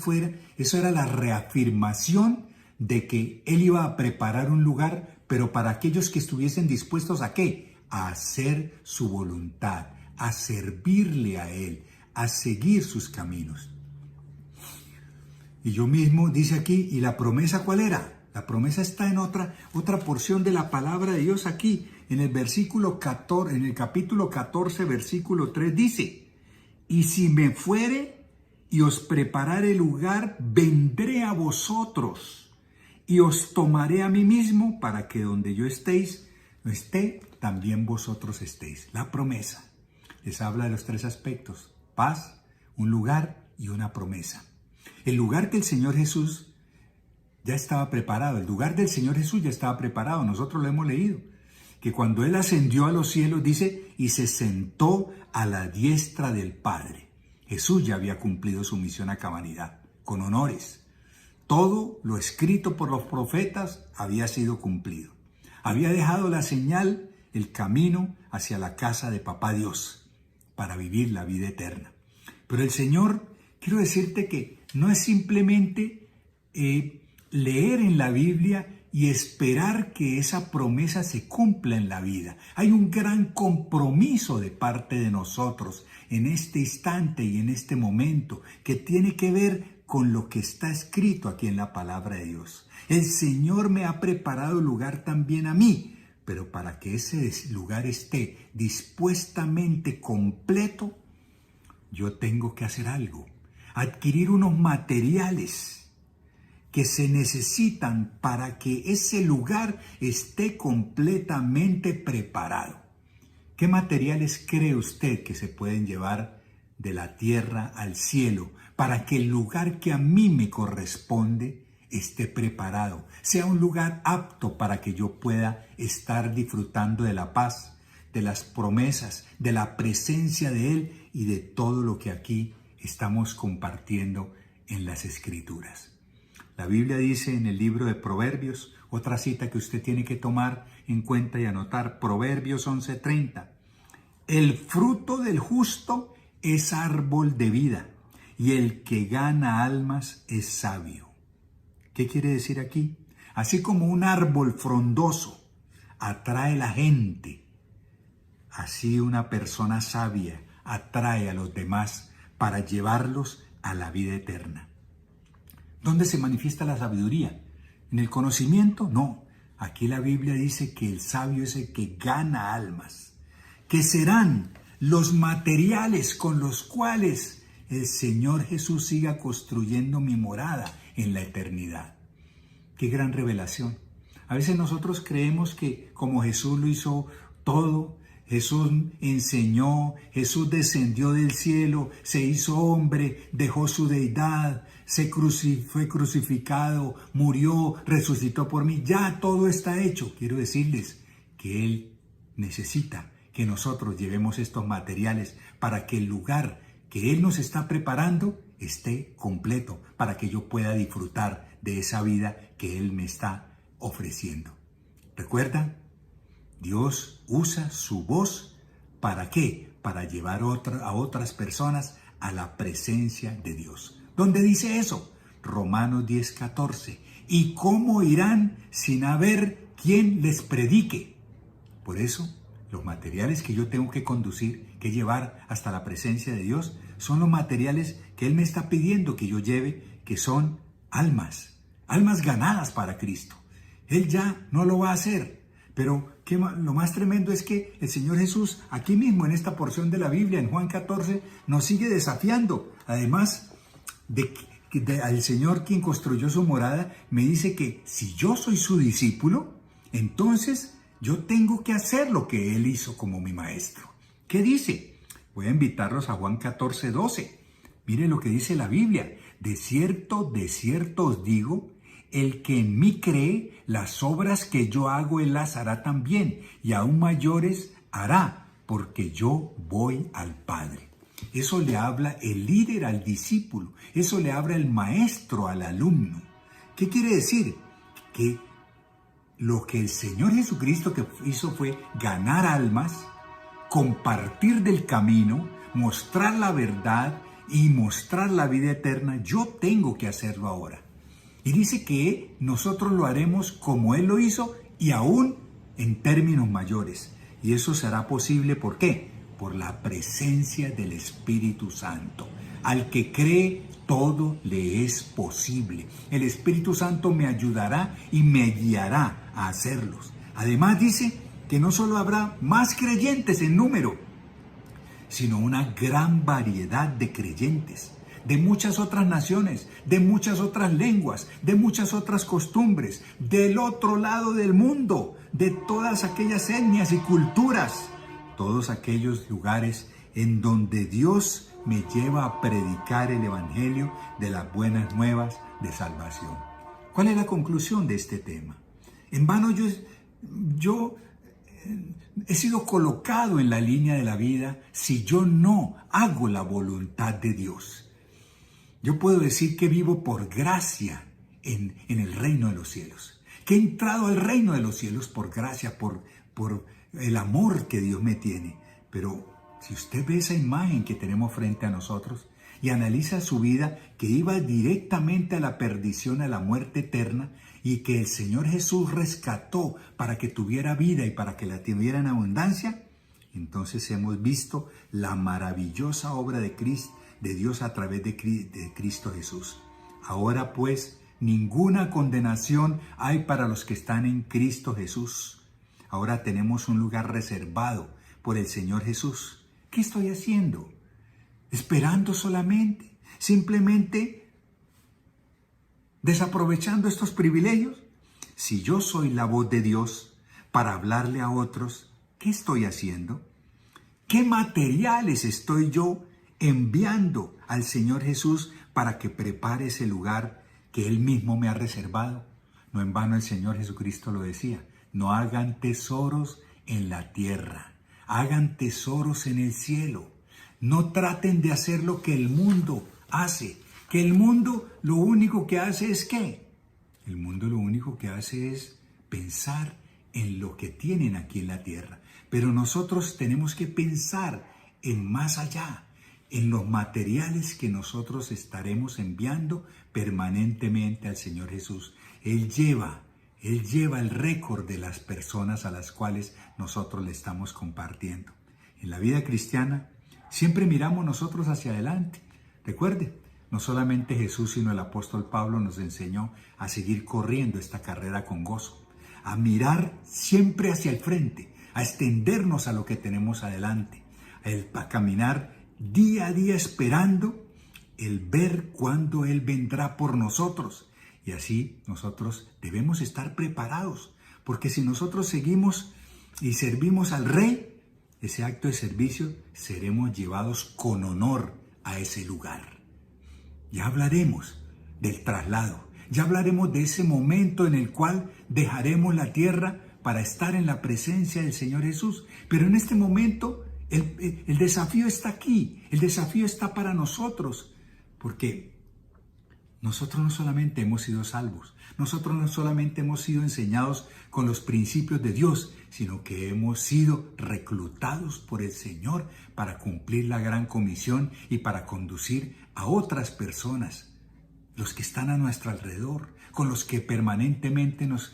era la reafirmación de que Él iba a preparar un lugar, pero para aquellos que estuviesen dispuestos ¿a qué? A hacer su voluntad, a servirle a Él, a seguir sus caminos. Y yo mismo, dice aquí, ¿y la promesa cuál era? La promesa está en otra porción de la palabra de Dios aquí, en el versículo 14, en el capítulo 14, versículo 3, dice: y si me fuere y os preparare lugar, vendré a vosotros y os tomaré a mí mismo, para que donde yo esté, también vosotros estéis. La promesa les habla de los tres aspectos: paz, un lugar y una promesa. El lugar que el Señor Jesús ya estaba preparado, el lugar del Señor Jesús ya estaba preparado, nosotros lo hemos leído, que cuando Él ascendió a los cielos, dice, y se sentó a la diestra del Padre. Jesús ya había cumplido su misión a cabalidad, con honores. Todo lo escrito por los profetas había sido cumplido. Había dejado la señal, el camino hacia la casa de Papá Dios, para vivir la vida eterna. Pero el Señor, quiero decirte que no es simplemente leer en la Biblia y esperar que esa promesa se cumpla en la vida. Hay un gran compromiso de parte de nosotros en este instante y en este momento que tiene que ver con lo que está escrito aquí en la palabra de Dios. El Señor me ha preparado lugar también a mí, pero para que ese lugar esté dispuestamente completo, yo tengo que hacer algo, adquirir unos materiales que se necesitan para que ese lugar esté completamente preparado. ¿Qué materiales cree usted que se pueden llevar de la tierra al cielo para que el lugar que a mí me corresponde esté preparado, sea un lugar apto para que yo pueda estar disfrutando de la paz, de las promesas, de la presencia de Él y de todo lo que aquí estamos compartiendo en las Escrituras? La Biblia dice en el libro de Proverbios, otra cita que usted tiene que tomar en cuenta y anotar, Proverbios 11:30. El fruto del justo es árbol de vida y el que gana almas es sabio. ¿Qué quiere decir aquí? Así como un árbol frondoso atrae la gente, así una persona sabia atrae a los demás para llevarlos a la vida eterna. ¿Dónde se manifiesta la sabiduría? ¿En el conocimiento? No. Aquí la Biblia dice que el sabio es el que gana almas, que serán los materiales con los cuales el Señor Jesús siga construyendo mi morada en la eternidad. ¡Qué gran revelación! A veces nosotros creemos que como Jesús lo hizo todo, Jesús enseñó, Jesús descendió del cielo, se hizo hombre, dejó su deidad, fue crucificado, murió, resucitó por mí. Ya todo está hecho. Quiero decirles que Él necesita que nosotros llevemos estos materiales para que el lugar que Él nos está preparando esté completo, para que yo pueda disfrutar de esa vida que Él me está ofreciendo. ¿Recuerdan? Dios usa su voz, ¿para qué? Para llevar a otras personas a la presencia de Dios. ¿Dónde dice eso? Romanos 10:14. ¿Y cómo irán sin haber quien les predique? Por eso, los materiales que yo tengo que conducir, que llevar hasta la presencia de Dios, son los materiales que Él me está pidiendo que yo lleve, que son almas ganadas para Cristo. Él ya no lo va a hacer. Pero lo más tremendo es que el Señor Jesús, aquí mismo en esta porción de la Biblia, en Juan 14, nos sigue desafiando. Además al Señor quien construyó su morada, me dice que si yo soy su discípulo, entonces yo tengo que hacer lo que Él hizo como mi maestro. ¿Qué dice? Voy a invitarlos a Juan 14:12. Mire lo que dice la Biblia. De cierto os digo, el que en mí cree, las obras que yo hago, Él las hará también, y aún mayores hará, porque yo voy al Padre. Eso le habla el líder al discípulo, eso le habla el maestro al alumno. ¿Qué quiere decir? Que lo que el Señor Jesucristo que hizo fue ganar almas, compartir del camino, mostrar la verdad y mostrar la vida eterna. Yo tengo que hacerlo ahora. Y dice que nosotros lo haremos como Él lo hizo y aún en términos mayores. Y eso será posible, ¿por qué? Por la presencia del Espíritu Santo. Al que cree, todo le es posible. El Espíritu Santo me ayudará y me guiará a hacerlos. Además dice que no solo habrá más creyentes en número, sino una gran variedad de creyentes, de muchas otras naciones, de muchas otras lenguas, de muchas otras costumbres, del otro lado del mundo, de todas aquellas etnias y culturas, todos aquellos lugares en donde Dios me lleva a predicar el Evangelio de las buenas nuevas de salvación. ¿Cuál es la conclusión de este tema? En vano yo he sido colocado en la línea de la vida si yo no hago la voluntad de Dios. Yo puedo decir que vivo por gracia en el reino de los cielos, que he entrado al reino de los cielos por gracia, por el amor que Dios me tiene. Pero si usted ve esa imagen que tenemos frente a nosotros y analiza su vida, que iba directamente a la perdición, a la muerte eterna, y que el Señor Jesús rescató para que tuviera vida y para que la tuviera en abundancia, entonces hemos visto la maravillosa obra de Dios a través de Cristo Jesús. Ahora pues, ninguna condenación hay para los que están en Cristo Jesús. Ahora tenemos un lugar reservado por el Señor Jesús. ¿Qué estoy haciendo? ¿Esperando solamente? ¿Simplemente desaprovechando estos privilegios? Si yo soy la voz de Dios para hablarle a otros, ¿qué estoy haciendo? ¿Qué materiales estoy yo enviando al Señor Jesús para que prepare ese lugar que Él mismo me ha reservado? No en vano el Señor Jesucristo lo decía: no hagan tesoros en la tierra, hagan tesoros en el cielo. No traten de hacer lo que el mundo hace, que el mundo lo único que hace es ¿qué? El mundo lo único que hace es pensar en lo que tienen aquí en la tierra. Pero nosotros tenemos que pensar en más allá, en los materiales que nosotros estaremos enviando permanentemente al Señor Jesús. Él lleva el récord de las personas a las cuales nosotros le estamos compartiendo. En la vida cristiana siempre miramos nosotros hacia adelante. Recuerde, no solamente Jesús, sino el apóstol Pablo nos enseñó a seguir corriendo esta carrera con gozo, a mirar siempre hacia el frente, a extendernos a lo que tenemos adelante, a caminar día a día esperando el ver cuándo Él vendrá por nosotros. Y así nosotros debemos estar preparados, porque si nosotros seguimos y servimos al Rey, ese acto de servicio seremos llevados con honor a ese lugar. Ya hablaremos del traslado, ya hablaremos de ese momento en el cual dejaremos la tierra para estar en la presencia del Señor Jesús. Pero en este momento el desafío está aquí, el desafío está para nosotros, porque nosotros no solamente hemos sido salvos, nosotros no solamente hemos sido enseñados con los principios de Dios, sino que hemos sido reclutados por el Señor para cumplir la gran comisión y para conducir a otras personas, los que están a nuestro alrededor, con los que permanentemente nos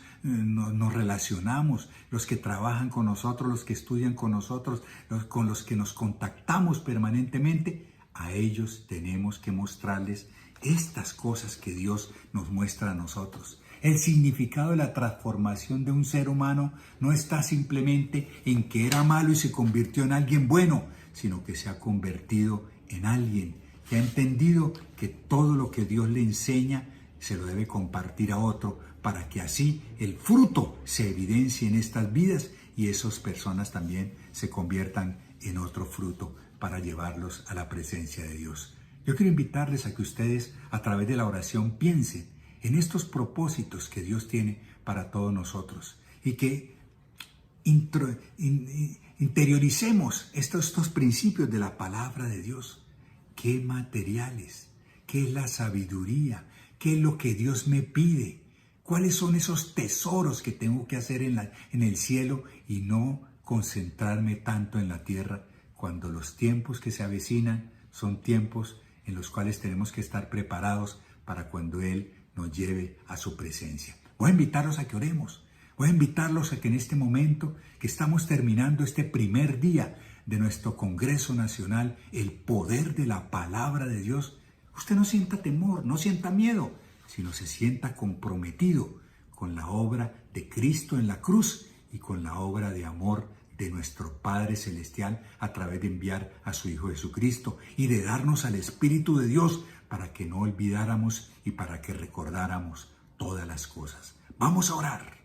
relacionamos, los que trabajan con nosotros, los que estudian con nosotros, con los que nos contactamos permanentemente. A ellos tenemos que mostrarles estas cosas que Dios nos muestra a nosotros. El significado de la transformación de un ser humano no está simplemente en que era malo y se convirtió en alguien bueno, sino que se ha convertido en alguien que ha entendido que todo lo que Dios le enseña se lo debe compartir a otro, para que así el fruto se evidencie en estas vidas y esas personas también se conviertan en otro fruto para llevarlos a la presencia de Dios. Yo quiero invitarles a que ustedes, a través de la oración, piensen en estos propósitos que Dios tiene para todos nosotros y que interioricemos estos principios de la palabra de Dios. ¿Qué materiales? ¿Qué es la sabiduría? ¿Qué es lo que Dios me pide? ¿Cuáles son esos tesoros que tengo que hacer en el cielo y no concentrarme tanto en la tierra, cuando los tiempos que se avecinan son tiempos en los cuales tenemos que estar preparados para cuando Él nos lleve a su presencia? Voy a invitarlos a que oremos. Voy a invitarlos a que en este momento que estamos terminando este primer día de nuestro Congreso Nacional, el poder de la palabra de Dios, usted no sienta temor, no sienta miedo, sino se sienta comprometido con la obra de Cristo en la cruz y con la obra de amor de nuestro Padre Celestial a través de enviar a su Hijo Jesucristo y de darnos al Espíritu de Dios para que no olvidáramos y para que recordáramos todas las cosas. Vamos a orar.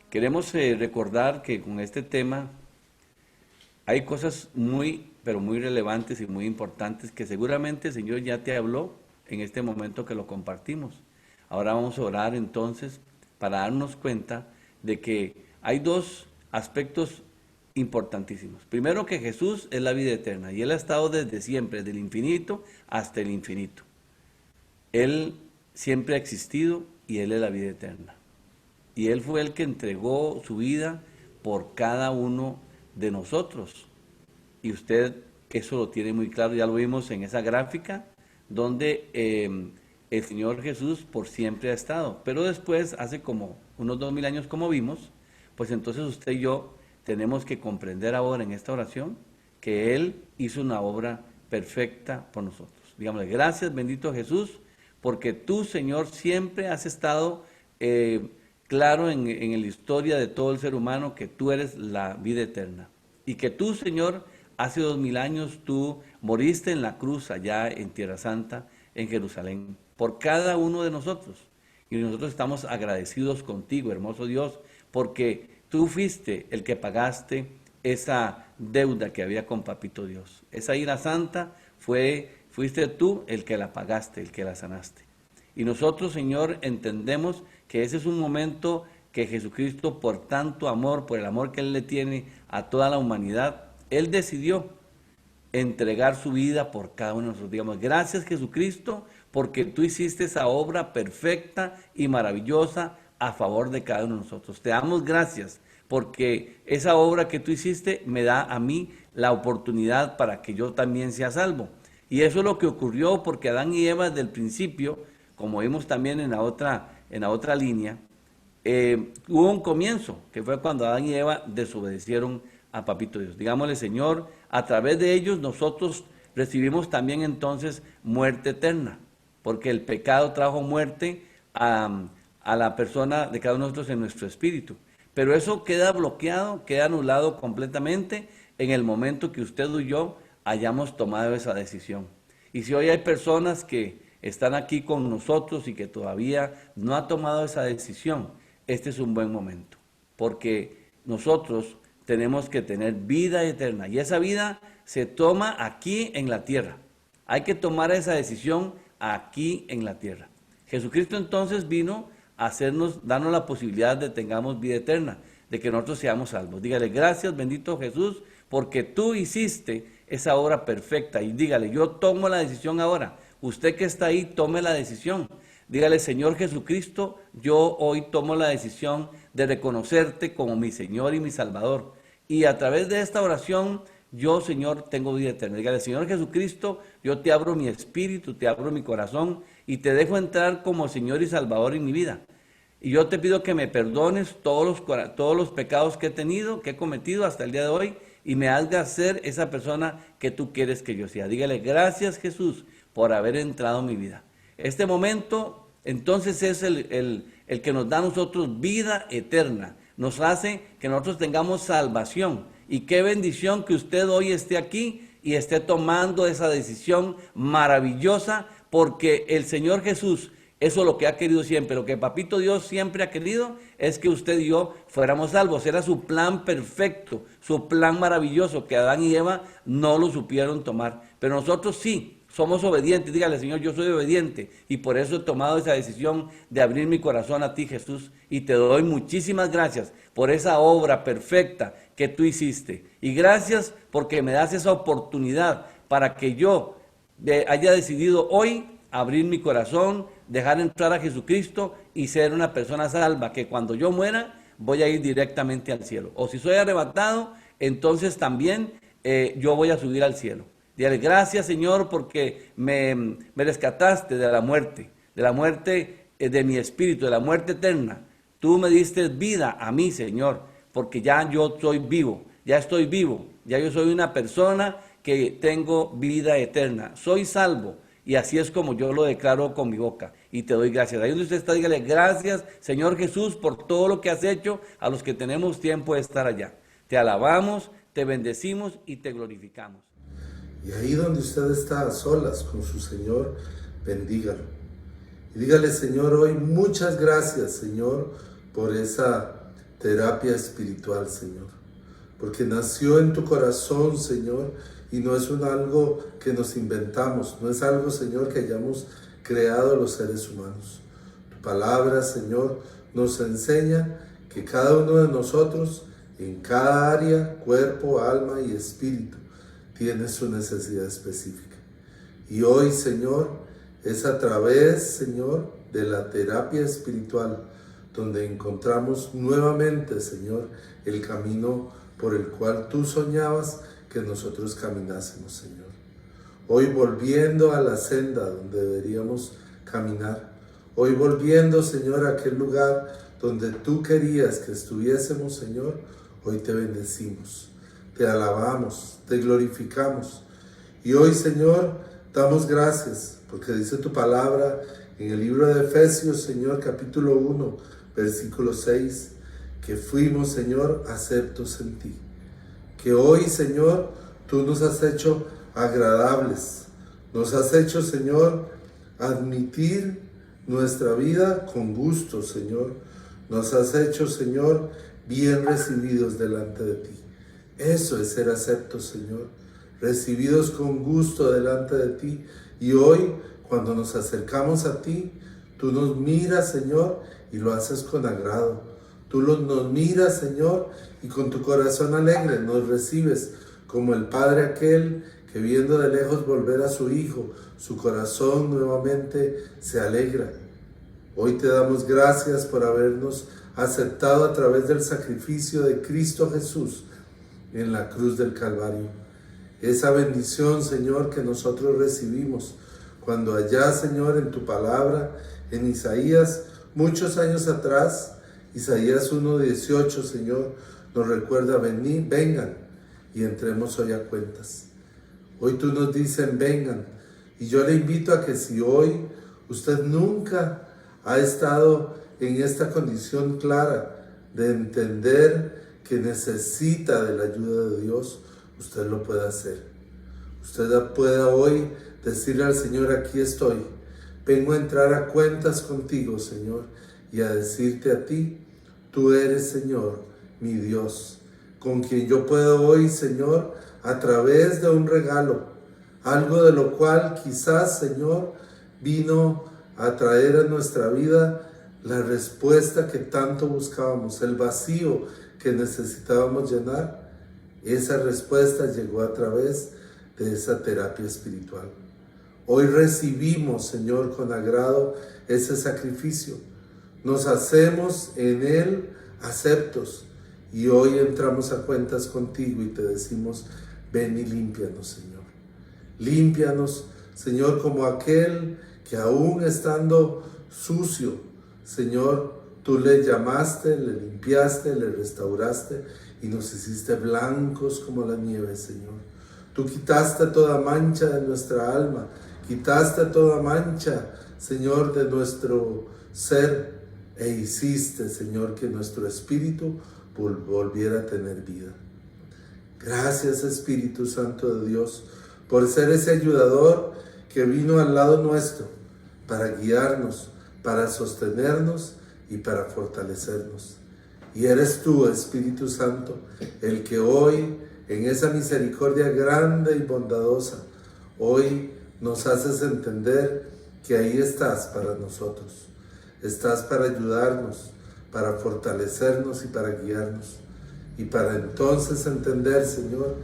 Queremos recordar que con este tema hay cosas muy, pero muy relevantes y muy importantes que seguramente el Señor ya te habló en este momento que lo compartimos. Ahora vamos a orar entonces para darnos cuenta de que hay dos aspectos importantísimos. Primero, que Jesús es la vida eterna y Él ha estado desde siempre, desde el infinito hasta el infinito. Él siempre ha existido y Él es la vida eterna. Y Él fue el que entregó su vida por cada uno de nosotros. Y usted eso lo tiene muy claro, ya lo vimos en esa gráfica, donde el Señor Jesús por siempre ha estado. Pero después, hace como unos 2000 años, como vimos, pues entonces usted y yo tenemos que comprender ahora en esta oración que Él hizo una obra perfecta por nosotros. Digámosle, gracias bendito Jesús, porque tú, Señor, siempre has estado claro en la historia de todo el ser humano que tú eres la vida eterna. Y que tú, Señor, hace 2000 años tú moriste en la cruz allá en Tierra Santa, en Jerusalén, por cada uno de nosotros. Y nosotros estamos agradecidos contigo, hermoso Dios, porque tú fuiste el que pagaste esa deuda que había con Papito Dios. Esa ira santa fuiste tú el que la pagaste, el que la sanaste. Y nosotros, Señor, entendemos que ese es un momento que Jesucristo, por tanto amor, por el amor que Él le tiene a toda la humanidad, Él decidió entregar su vida por cada uno de nosotros. Digamos, gracias Jesucristo, porque tú hiciste esa obra perfecta y maravillosa a favor de cada uno de nosotros. Te damos gracias, porque esa obra que tú hiciste me da a mí la oportunidad para que yo también sea salvo. Y eso es lo que ocurrió, porque Adán y Eva desde el principio, como vimos también en la otra línea, hubo un comienzo, que fue cuando Adán y Eva desobedecieron a Papito Dios. Digámosle, Señor, a través de ellos nosotros recibimos también entonces muerte eterna, porque el pecado trajo muerte a la persona de cada uno de nosotros en nuestro espíritu. Pero eso queda bloqueado, queda anulado completamente en el momento que usted y yo hayamos tomado esa decisión. Y si hoy hay personas que están aquí con nosotros y que todavía no han tomado esa decisión, este es un buen momento, porque nosotros tenemos que tener vida eterna y esa vida se toma aquí en la tierra. Hay que tomar esa decisión aquí en la tierra. Jesucristo entonces vino a darnos la posibilidad de tengamos vida eterna, de que nosotros seamos salvos. Dígale, gracias bendito Jesús, porque tú hiciste esa obra perfecta. Y dígale, yo tomo la decisión ahora. Usted que está ahí, tome la decisión. Dígale, Señor Jesucristo, yo hoy tomo la decisión de reconocerte como mi Señor y mi Salvador. Y a través de esta oración, yo, Señor, tengo vida eterna. Dígale, Señor Jesucristo, yo te abro mi espíritu, te abro mi corazón y te dejo entrar como Señor y Salvador en mi vida. Y yo te pido que me perdones todos los pecados que he tenido, que he cometido hasta el día de hoy, y me hagas ser esa persona que tú quieres que yo sea. Dígale, gracias Jesús por haber entrado en mi vida. Este momento, entonces, es el que nos da a nosotros vida eterna. Nos hace que nosotros tengamos salvación. Y qué bendición que usted hoy esté aquí y esté tomando esa decisión maravillosa, porque el Señor Jesús, eso es lo que ha querido siempre, lo que Papito Dios siempre ha querido es que usted y yo fuéramos salvos. Era su plan perfecto, su plan maravilloso, que Adán y Eva no lo supieron tomar. Pero nosotros sí. Somos obedientes. Dígale, Señor, yo soy obediente y por eso he tomado esa decisión de abrir mi corazón a ti, Jesús, y te doy muchísimas gracias por esa obra perfecta que tú hiciste. Y gracias porque me das esa oportunidad para que yo haya decidido hoy abrir mi corazón, dejar entrar a Jesucristo y ser una persona salva, que cuando yo muera voy a ir directamente al cielo. O si soy arrebatado, entonces también yo voy a subir al cielo. Dígale, gracias Señor porque me rescataste de la muerte de mi espíritu, de la muerte eterna. Tú me diste vida a mí, Señor, porque ya yo soy vivo, ya estoy vivo, ya yo soy una persona que tengo vida eterna, soy salvo. Y así es como yo lo declaro con mi boca y te doy gracias. Ahí donde usted está, dígale, gracias Señor Jesús por todo lo que has hecho a los que tenemos tiempo de estar allá. Te alabamos, te bendecimos y te glorificamos. Y ahí donde usted está a solas con su Señor, bendígalo. Y dígale, Señor, hoy muchas gracias, Señor, por esa terapia espiritual, Señor, porque nació en tu corazón, Señor, y no es algo que nos inventamos, no es algo, Señor, que hayamos creado los seres humanos. Tu palabra, Señor, nos enseña que cada uno de nosotros, en cada área, cuerpo, alma y espíritu, tiene su necesidad específica. Y hoy, Señor, es a través, Señor, de la terapia espiritual donde encontramos nuevamente, Señor, el camino por el cual tú soñabas que nosotros caminásemos, Señor. Hoy volviendo a la senda donde deberíamos caminar. Hoy volviendo, Señor, a aquel lugar donde tú querías que estuviésemos, Señor. Hoy te bendecimos, te alabamos, te glorificamos. Y hoy, Señor, damos gracias porque dice tu palabra en el libro de Efesios, Señor, capítulo 1, versículo 6, que fuimos, Señor, aceptos en ti. Que hoy, Señor, tú nos has hecho agradables. Nos has hecho, Señor, admitir nuestra vida con gusto, Señor. Nos has hecho, Señor, bien recibidos delante de ti. Eso es ser aceptos, Señor. Recibidos con gusto delante de ti. Y hoy, cuando nos acercamos a ti, tú nos miras, Señor, y lo haces con agrado. Tú nos miras, Señor, y con tu corazón alegre nos recibes como el Padre aquel que viendo de lejos volver a su Hijo, su corazón nuevamente se alegra. Hoy te damos gracias por habernos aceptado a través del sacrificio de Cristo Jesús en la cruz del Calvario. Esa bendición, Señor, que nosotros recibimos cuando allá, Señor, en tu palabra, en Isaías, muchos años atrás, Isaías 1:18, Señor, nos recuerda, vengan y entremos hoy a cuentas. Hoy tú nos dicen, vengan. Y yo le invito a que si hoy usted nunca ha estado en esta condición clara de entender que necesita de la ayuda de Dios, usted lo puede hacer. Usted pueda hoy decirle al Señor, aquí estoy. Vengo a entrar a cuentas contigo, Señor, y a decirte a ti, tú eres, Señor, mi Dios, con quien yo puedo hoy, Señor, a través de un regalo, algo de lo cual quizás, Señor, vino a traer a nuestra vida la respuesta que tanto buscábamos, el vacío que necesitábamos llenar. Esa respuesta llegó a través de esa terapia espiritual. Hoy recibimos, Señor, con agrado ese sacrificio. Nos hacemos en Él aceptos y hoy entramos a cuentas contigo y te decimos, ven y límpianos, Señor. Límpianos, Señor, como aquel que aún estando sucio, Señor, tú le llamaste, le limpiaste, le restauraste y nos hiciste blancos como la nieve, Señor. Tú quitaste toda mancha de nuestra alma, quitaste toda mancha, Señor, de nuestro ser e hiciste, Señor, que nuestro espíritu volviera a tener vida. Gracias, Espíritu Santo de Dios, por ser ese ayudador que vino al lado nuestro para guiarnos, para sostenernos y para fortalecernos. Y eres tú, Espíritu Santo, el que hoy, en esa misericordia grande y bondadosa, hoy nos haces entender que ahí estás para nosotros. Estás para ayudarnos, para fortalecernos y para guiarnos. Y para entonces entender, Señor,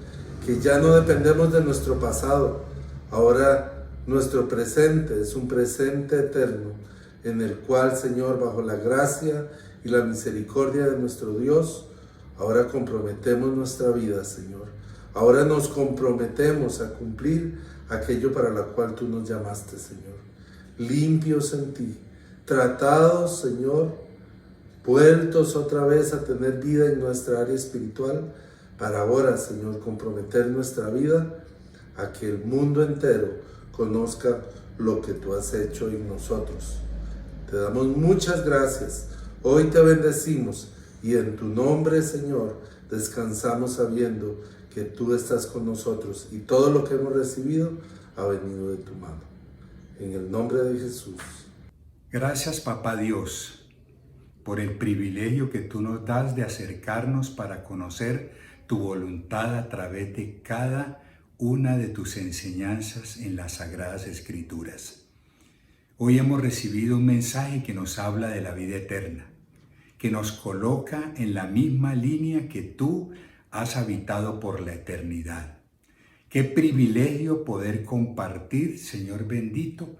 que ya no dependemos de nuestro pasado. Ahora nuestro presente es un presente eterno, en el cual, Señor, bajo la gracia y la misericordia de nuestro Dios, ahora comprometemos nuestra vida, Señor. Ahora nos comprometemos a cumplir aquello para lo cual tú nos llamaste, Señor. Limpios en ti, tratados, Señor, vueltos otra vez a tener vida en nuestra área espiritual, para ahora, Señor, comprometer nuestra vida a que el mundo entero conozca lo que tú has hecho en nosotros. Te damos muchas gracias. Hoy te bendecimos y en tu nombre, Señor, descansamos sabiendo que tú estás con nosotros y todo lo que hemos recibido ha venido de tu mano. En el nombre de Jesús. Gracias, Papá Dios, por el privilegio que tú nos das de acercarnos para conocer tu voluntad a través de cada una de tus enseñanzas en las Sagradas Escrituras. Hoy hemos recibido un mensaje que nos habla de la vida eterna, que nos coloca en la misma línea que tú has habitado por la eternidad. Qué privilegio poder compartir, Señor bendito,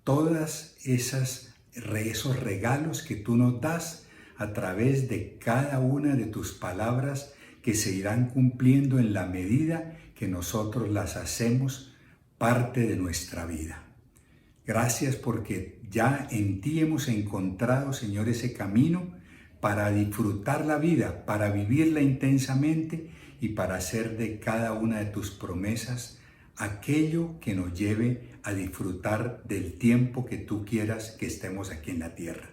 todas esos regalos que tú nos das a través de cada una de tus palabras que se irán cumpliendo en la medida que nosotros las hacemos parte de nuestra vida. Gracias porque ya en ti hemos encontrado, Señor, ese camino para disfrutar la vida, para vivirla intensamente y para hacer de cada una de tus promesas aquello que nos lleve a disfrutar del tiempo que tú quieras que estemos aquí en la tierra.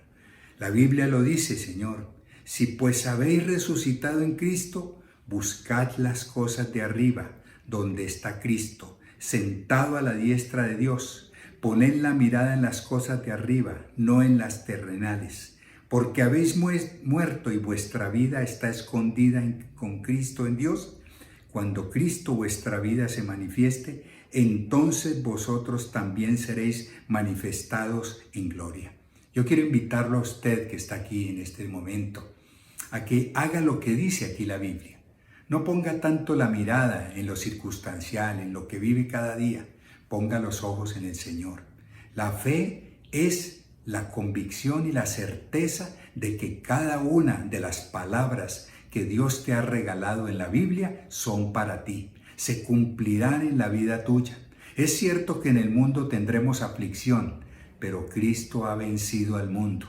La Biblia lo dice, Señor: si pues habéis resucitado en Cristo, buscad las cosas de arriba, donde está Cristo, sentado a la diestra de Dios. Poned la mirada en las cosas de arriba, no en las terrenales, porque habéis muerto y vuestra vida está escondida con Cristo en Dios. Cuando Cristo vuestra vida se manifieste, entonces vosotros también seréis manifestados en gloria. Yo quiero invitarlo a usted que está aquí en este momento, a que haga lo que dice aquí la Biblia. No ponga tanto la mirada en lo circunstancial, en lo que vive cada día. Ponga los ojos en el Señor. La fe es la convicción y la certeza de que cada una de las palabras que Dios te ha regalado en la Biblia son para ti, se cumplirán en la vida tuya. Es cierto que en el mundo tendremos aflicción, pero Cristo ha vencido al mundo.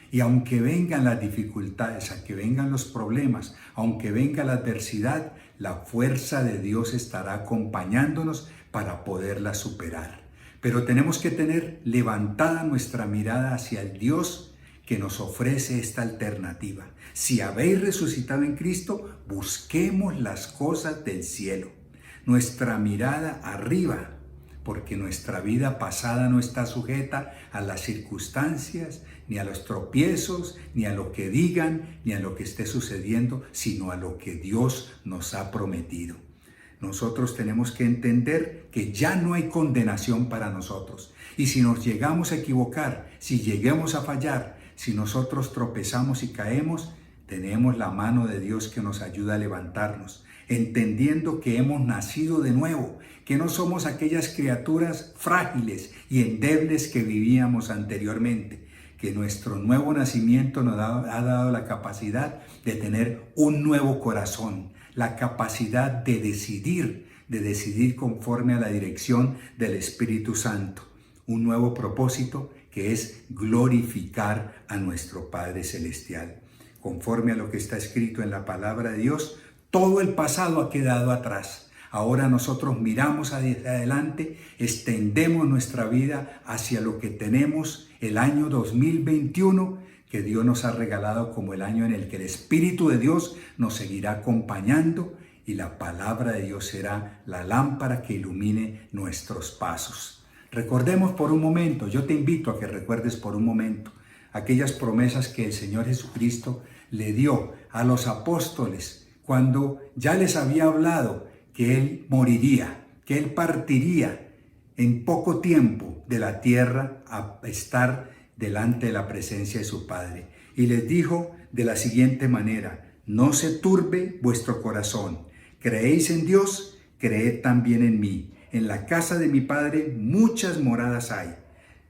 Y aunque vengan las dificultades, aunque vengan los problemas, aunque venga la adversidad, la fuerza de Dios estará acompañándonos para poderla superar. Pero tenemos que tener levantada nuestra mirada hacia el Dios que nos ofrece esta alternativa. Si habéis resucitado en Cristo, busquemos las cosas del cielo. Nuestra mirada arriba, porque nuestra vida pasada no está sujeta a las circunstancias, ni a los tropiezos, ni a lo que digan, ni a lo que esté sucediendo, sino a lo que Dios nos ha prometido. Nosotros tenemos que entender que ya no hay condenación para nosotros. Y si nos llegamos a equivocar, si lleguemos a fallar, si nosotros tropezamos y caemos, tenemos la mano de Dios que nos ayuda a levantarnos, entendiendo que hemos nacido de nuevo, que no somos aquellas criaturas frágiles y endebles que vivíamos anteriormente, que nuestro nuevo nacimiento nos ha dado la capacidad de tener un nuevo corazón, la capacidad de decidir conforme a la dirección del Espíritu Santo, un nuevo propósito que es glorificar a nuestro Padre Celestial. Conforme a lo que está escrito en la palabra de Dios, todo el pasado ha quedado atrás. Ahora nosotros miramos hacia adelante, extendemos nuestra vida hacia lo que tenemos el año 2021, que Dios nos ha regalado como el año en el que el Espíritu de Dios nos seguirá acompañando y la palabra de Dios será la lámpara que ilumine nuestros pasos. Recordemos por un momento, yo te invito a que recuerdes por un momento aquellas promesas que el Señor Jesucristo le dio a los apóstoles cuando ya les había hablado que Él moriría, que Él partiría en poco tiempo de la tierra a estar delante de la presencia de su Padre. Y les dijo de la siguiente manera: no se turbe vuestro corazón. ¿Creéis en Dios? Creed también en mí. En la casa de mi Padre muchas moradas hay.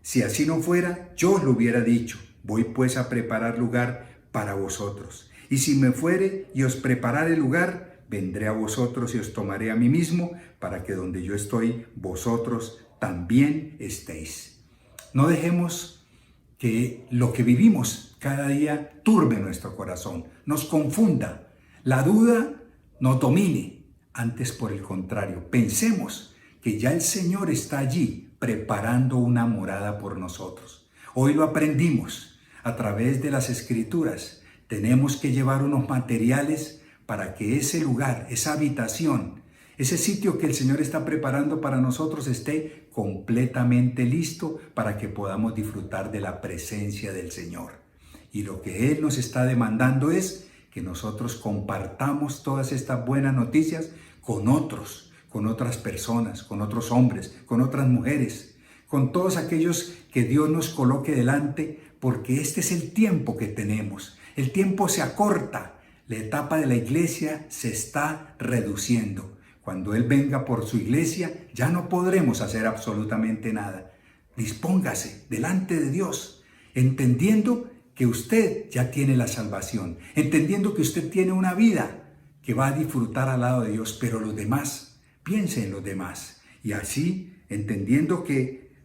Si así no fuera, yo os lo hubiera dicho. Voy pues a preparar lugar para vosotros. Y si me fuere y os preparare lugar, vendré a vosotros y os tomaré a mí mismo, para que donde yo estoy, vosotros también estéis. No dejemos que lo que vivimos cada día turbe nuestro corazón, nos confunda, la duda nos domine. Antes, por el contrario, pensemos que ya el Señor está allí preparando una morada por nosotros. Hoy lo aprendimos a través de las Escrituras. Tenemos que llevar unos materiales para que ese lugar, esa habitación, ese sitio que el Señor está preparando para nosotros esté completamente listo para que podamos disfrutar de la presencia del Señor. Y lo que Él nos está demandando es que nosotros compartamos todas estas buenas noticias con otros, con otras personas, con otros hombres, con otras mujeres, con todos aquellos que Dios nos coloque delante, porque este es el tiempo que tenemos. El tiempo se acorta, la etapa de la iglesia se está reduciendo. Cuando Él venga por su iglesia, ya no podremos hacer absolutamente nada. Dispóngase delante de Dios, entendiendo que usted ya tiene la salvación, entendiendo que usted tiene una vida que va a disfrutar al lado de Dios, pero los demás, piense en los demás. Y así, entendiendo que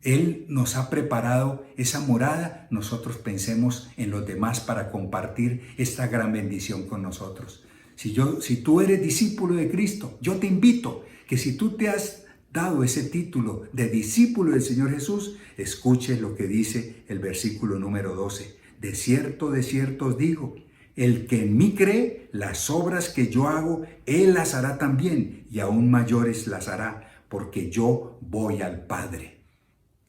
Él nos ha preparado esa morada, nosotros pensemos en los demás para compartir esta gran bendición con nosotros. Si tú eres discípulo de Cristo, yo te invito que si tú te has dado ese título de discípulo del Señor Jesús, escuche lo que dice el versículo número 12. De cierto os digo, el que en mí cree, las obras que yo hago, Él las hará también, y aún mayores las hará, porque yo voy al Padre.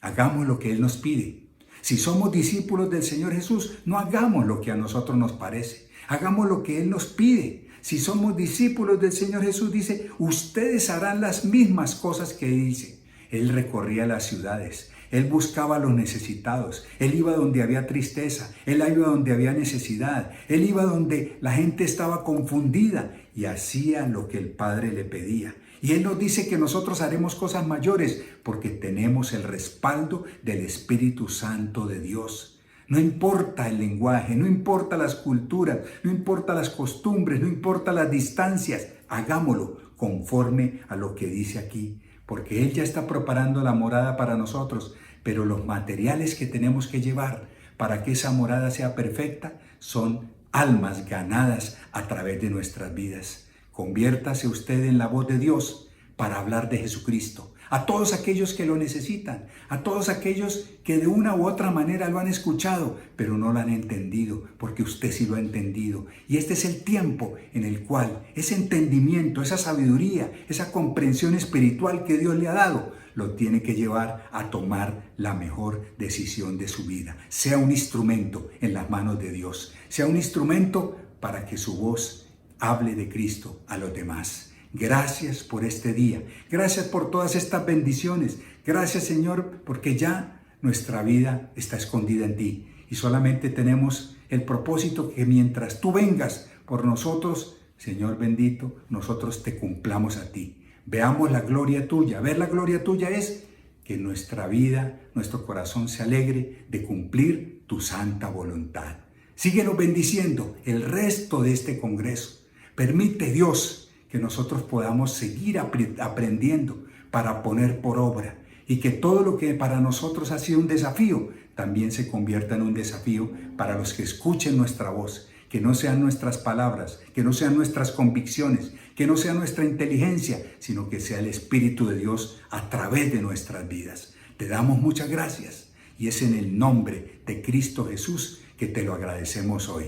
Hagamos lo que Él nos pide. Si somos discípulos del Señor Jesús, no hagamos lo que a nosotros nos parece. Hagamos lo que Él nos pide. Si somos discípulos del Señor Jesús, dice, ustedes harán las mismas cosas que Él dice. Él recorría las ciudades, Él buscaba a los necesitados, Él iba donde había tristeza, Él iba donde había necesidad, Él iba donde la gente estaba confundida y hacía lo que el Padre le pedía. Y Él nos dice que nosotros haremos cosas mayores porque tenemos el respaldo del Espíritu Santo de Dios. No importa el lenguaje, no importa las culturas, no importa las costumbres, no importa las distancias, hagámoslo conforme a lo que dice aquí, porque Él ya está preparando la morada para nosotros, pero los materiales que tenemos que llevar para que esa morada sea perfecta son almas ganadas a través de nuestras vidas. Conviértase usted en la voz de Dios para hablar de Jesucristo. A todos aquellos que lo necesitan, a todos aquellos que de una u otra manera lo han escuchado, pero no lo han entendido, porque usted sí lo ha entendido. Y este es el tiempo en el cual ese entendimiento, esa sabiduría, esa comprensión espiritual que Dios le ha dado, lo tiene que llevar a tomar la mejor decisión de su vida. Sea un instrumento en las manos de Dios, sea un instrumento para que su voz hable de Cristo a los demás. Gracias por este día. Gracias por todas estas bendiciones. Gracias, Señor, porque ya nuestra vida está escondida en ti. Y solamente tenemos el propósito que mientras tú vengas por nosotros, Señor bendito, nosotros te cumplamos a ti. Veamos la gloria tuya. Ver la gloria tuya es que nuestra vida, nuestro corazón se alegre de cumplir tu santa voluntad. Síguenos bendiciendo el resto de este congreso. Permite, Dios, que nosotros podamos seguir aprendiendo para poner por obra y que todo lo que para nosotros ha sido un desafío también se convierta en un desafío para los que escuchen nuestra voz, que no sean nuestras palabras, que no sean nuestras convicciones, que no sea nuestra inteligencia, sino que sea el Espíritu de Dios a través de nuestras vidas. Te damos muchas gracias y es en el nombre de Cristo Jesús que te lo agradecemos hoy.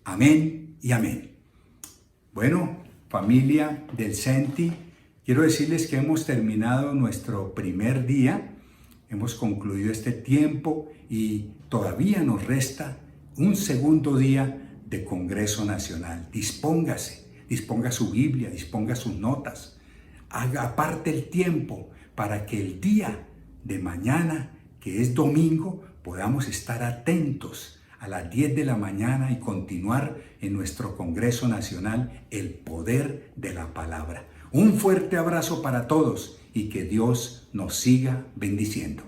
Amén y amén. Bueno, familia del Senti, quiero decirles que hemos terminado nuestro primer día, hemos concluido este tiempo y todavía nos resta un segundo día de Congreso Nacional. Dispóngase, disponga su Biblia, disponga sus notas, haga aparte el tiempo para que el día de mañana, que es domingo, podamos estar atentos a las 10 de la mañana y continuar en nuestro Congreso Nacional el poder de la palabra. Un fuerte abrazo para todos y que Dios nos siga bendiciendo.